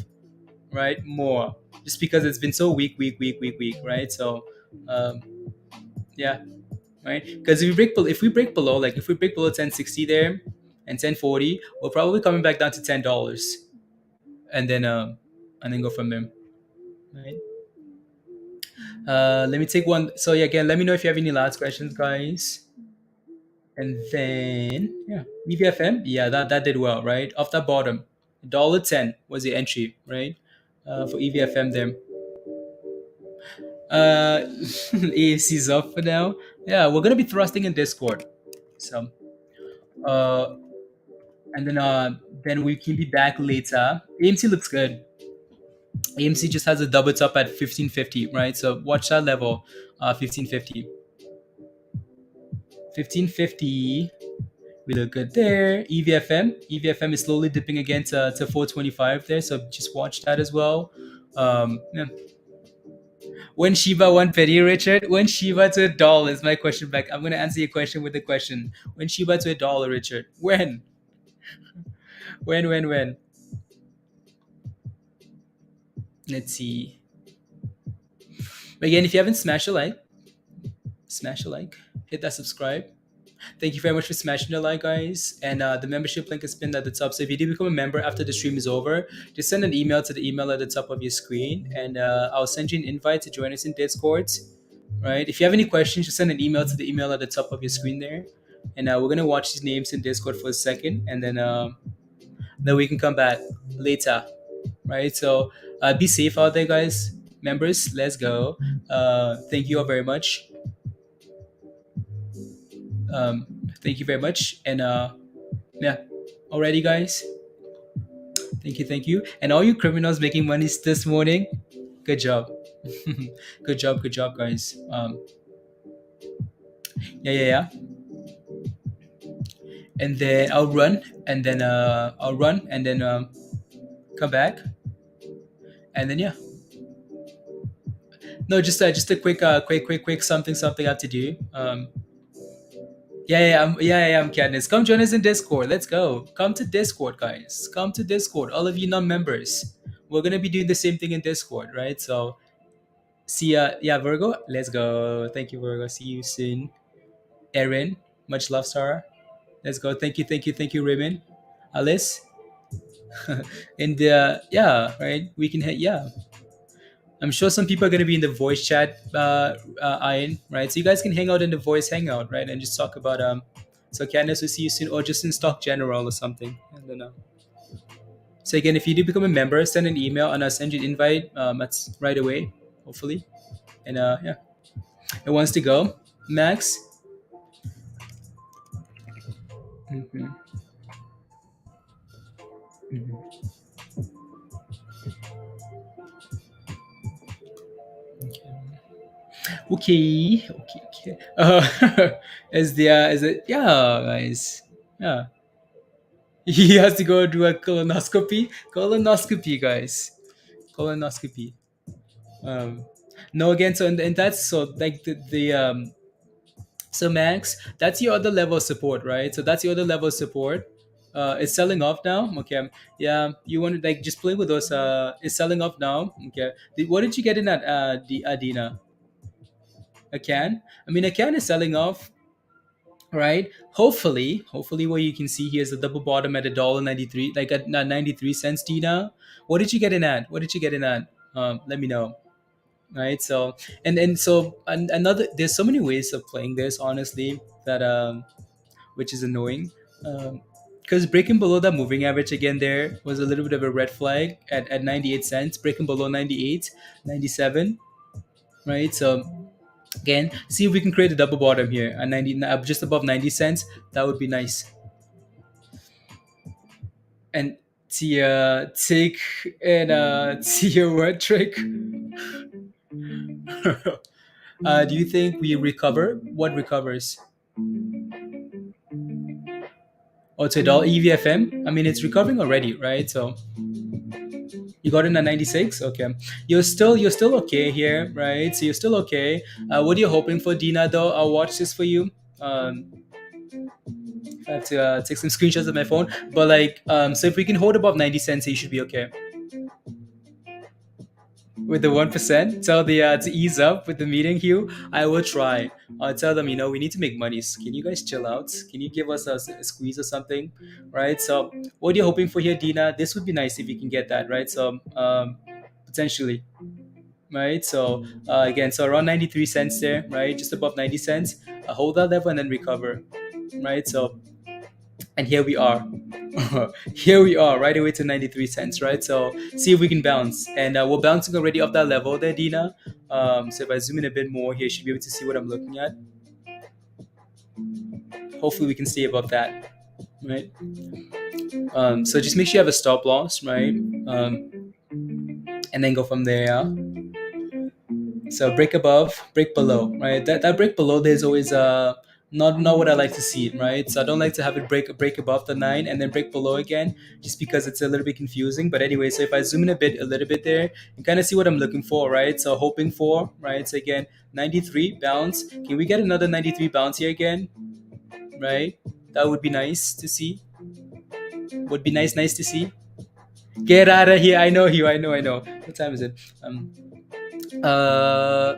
[SPEAKER 1] right? More, just because it's been so weak, right? So, um, yeah, right? Because if we break below, like if we break below 1060 there and 1040, we're probably coming back down to $10, and then go from there, right? Let me take one. So yeah, again, let me know if you have any last questions, guys. And then yeah, EVFM, yeah, that did well, right? Off the bottom, $1.10 was the entry, right? For EVFM there. AFC's up for now. Yeah, we're gonna be thrusting in Discord. So uh then we can be back later. AMC looks good. AMC just has a double top at 1550, right? So watch that level, 1550. 1550, we look good there. EVFM is slowly dipping again to 425 there, so just watch that as well. Yeah. When Shiba won Petty, Richard? When Shiba to $1 is my question back. I'm gonna answer your question with the question. When Shiba to $1, Richard? When? When? Let's see. Again, if you haven't smashed a like, smash a like, hit that subscribe. Thank you very much for smashing the like, guys. And the membership link is pinned at the top. So if you do become a member after the stream is over, just send an email to the email at the top of your screen, and I'll send you an invite to join us in Discord. Right? If you have any questions, just send an email to the email at the top of your screen there. And we're gonna watch these names in Discord for a second, and then we can come back later. Right? So be safe out there, guys. Members, let's go. Thank you all very much. Um, Thank you very much, and yeah, alrighty, guys. Thank you. And all you criminals making money this morning, good job. Good job, guys. Yeah. And then I'll run, and then come back, and then yeah. No, just a quick something I have to do. I'm Cadmus. Come join us in Discord. Let's go. Come to Discord, guys. Come to Discord. All of you non-members. We're gonna be doing the same thing in Discord, right? So see ya. Yeah, Virgo. Let's go. Thank you, Virgo. See you soon. Erin. Much love, Sarah. Let's go. Thank you, Raymond. Alice. And yeah, right. We can yeah. I'm sure some people are going to be in the voice chat, Ian, right? So you guys can hang out in the voice hangout, right? And just talk about so Candace will see you soon, or just in stock general or something. And then so again, if you do become a member, send an email and I'll send you an invite. That's right away, hopefully. And yeah, it wants to go. Max. Mhm. Mhm. Okay. Okay. Is it? Yeah, guys. Yeah, he has to go do a colonoscopy. Colonoscopy, guys. Colonoscopy. Um, no, again. So and that's so like the so Max, that's your other level of support, right? So that's your other level of support. It's selling off now. Okay. Yeah, you want to like just play with those. It's selling off now. Okay. What did you get in that? The Adina. A can. I mean, a can is selling off, right? Hopefully, what you can see here is the double bottom at $1.93, like at 93 cents. Dina, what did you get in at? What did you get in at? Let me know. Right. So another. There's so many ways of playing this, honestly, that which is annoying. Because breaking below that moving average again there was a little bit of a red flag at 98 cents, breaking below 98, 97, right? So again, see if we can create a double bottom here at 90, just above 90 cents. That would be nice. And take and see your word trick. Do you think we recover? What recovers? Oh, to $1 EVFM? I mean, it's recovering already, right? So you got in at 96. Okay, you're still okay here, right? So you're still okay. What are you hoping for, Dina? Though I'll watch this for you. I have to take some screenshots of my phone, but like, so if we can hold above 90 cents, you should be okay with the 1%. Tell the to ease up with the meeting, Hugh. I will try. I'll tell them, we need to make money. So can you guys chill out? Can you give us a squeeze or something, right? So what are you hoping for here, Dina? This would be nice if you can get that, right? So potentially, right? So again, so around 93 cents there, right? Just above 90 cents. Hold that level and then recover, right? So and here we are. Here we are, right away to 93 cents, right? So see if we can bounce. And we're bouncing already off that level there, Dina. So if I zoom in a bit more here, you should be able to see what I'm looking at. Hopefully we can stay above that, right? So just make sure you have a stop loss, right? And then go from there. Yeah? So break above, break below, right? That break below there is always not what I like to see, right? So I don't like to have it break above the 9 and then break below again, just because it's a little bit confusing. But anyway, so if I zoom in a little bit there, you kind of see what I'm looking for, right? So hoping for, right? So again, 93 bounce. Can we get another 93 bounce here again, right? That would be nice to see. Would be nice to see. Get out of here! I know you. I know. What time is it? Uh,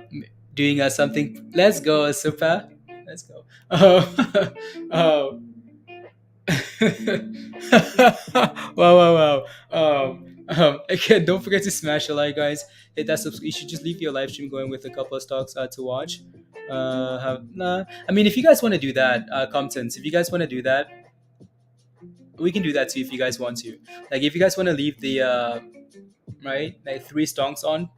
[SPEAKER 1] Doing something. Let's go, super. Let's go. Oh, oh. Wow. Again, don't forget to smash a like, guys. Hit that subscribe. You should just leave your live stream going with a couple of stocks to watch. Nah. I mean, if you guys want to do that, Comptons, if you guys want to do that, we can do that too. If you guys want to, like, if you guys want to leave the right, like 3 stocks on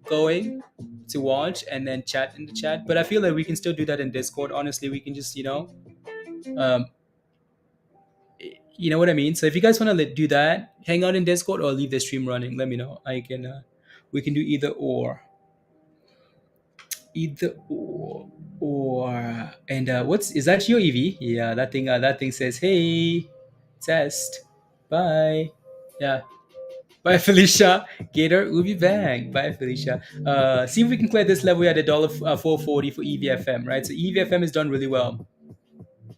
[SPEAKER 1] going to watch and then chat in the chat. But I feel like we can still do that in Discord. Honestly, we can just um, you know what I mean. So if you guys want to do that, hang out in Discord or leave the stream running. Let me know. I can. We can do either or. Either or. And what's is that your EV? Yeah, that thing. That thing says, "Hey, test, bye." Yeah. Bye, Felicia. Gator, Ubi Bang. Bye, Felicia. See if we can clear this level at $4.40 for EVFM, right? So EVFM is done really well,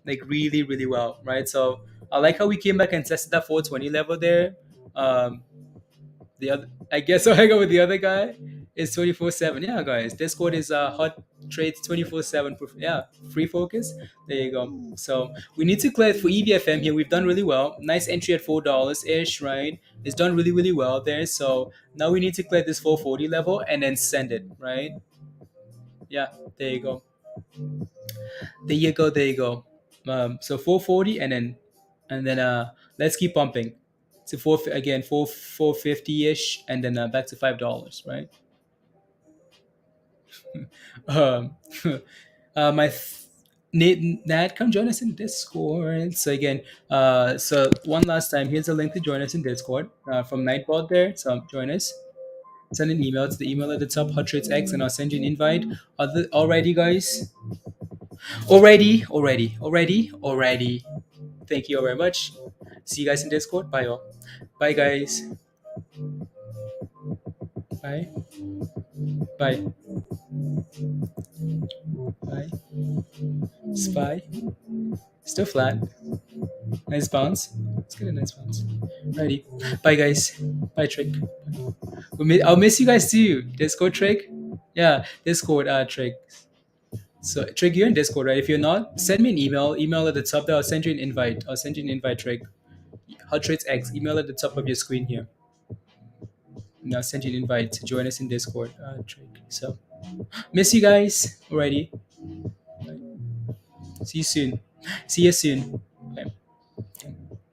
[SPEAKER 1] like really well, right? So I like how we came back and tested that 420 level there. Um, the other, I guess, I'll hang out with the other guy. It's 24/7. Yeah, guys, Discord is hot trades 24/7. Yeah, free focus. There you go. So we need to clear for EVFM here. We've done really well. Nice entry at $4 ish, right? It's done really well there. So now we need to clear this 440 level and then send it, right? Yeah, there you go. There you go. So 440 and then let's keep pumping to 450 ish and then back to $5, right? um, my Nat, come join us in Discord. So again, so one last time, here's a link to join us in Discord from Nightbot there. So join us. Send an email to the email at the top, Hot Trades X, and I'll send you an invite. Already, guys? Already. Thank you all very much. See you guys in Discord. Bye, all. Bye, guys. Bye. Bye. Bye. Spy. Still flat. Nice bounce. Let's get a nice bounce. Righty. Bye, guys. Bye, Trick. I'll miss you guys too. Discord, Trick. Yeah, Discord, Trick. So, Trick, you're in Discord, right? If you're not, send me an email. Email at the top there. I'll send you an invite. Trick. Hot Trades X. Email at the top of your screen here. And I'll send you an invite to join us in Discord, Trick. So, miss you guys. Alrighty. See you soon. See you soon.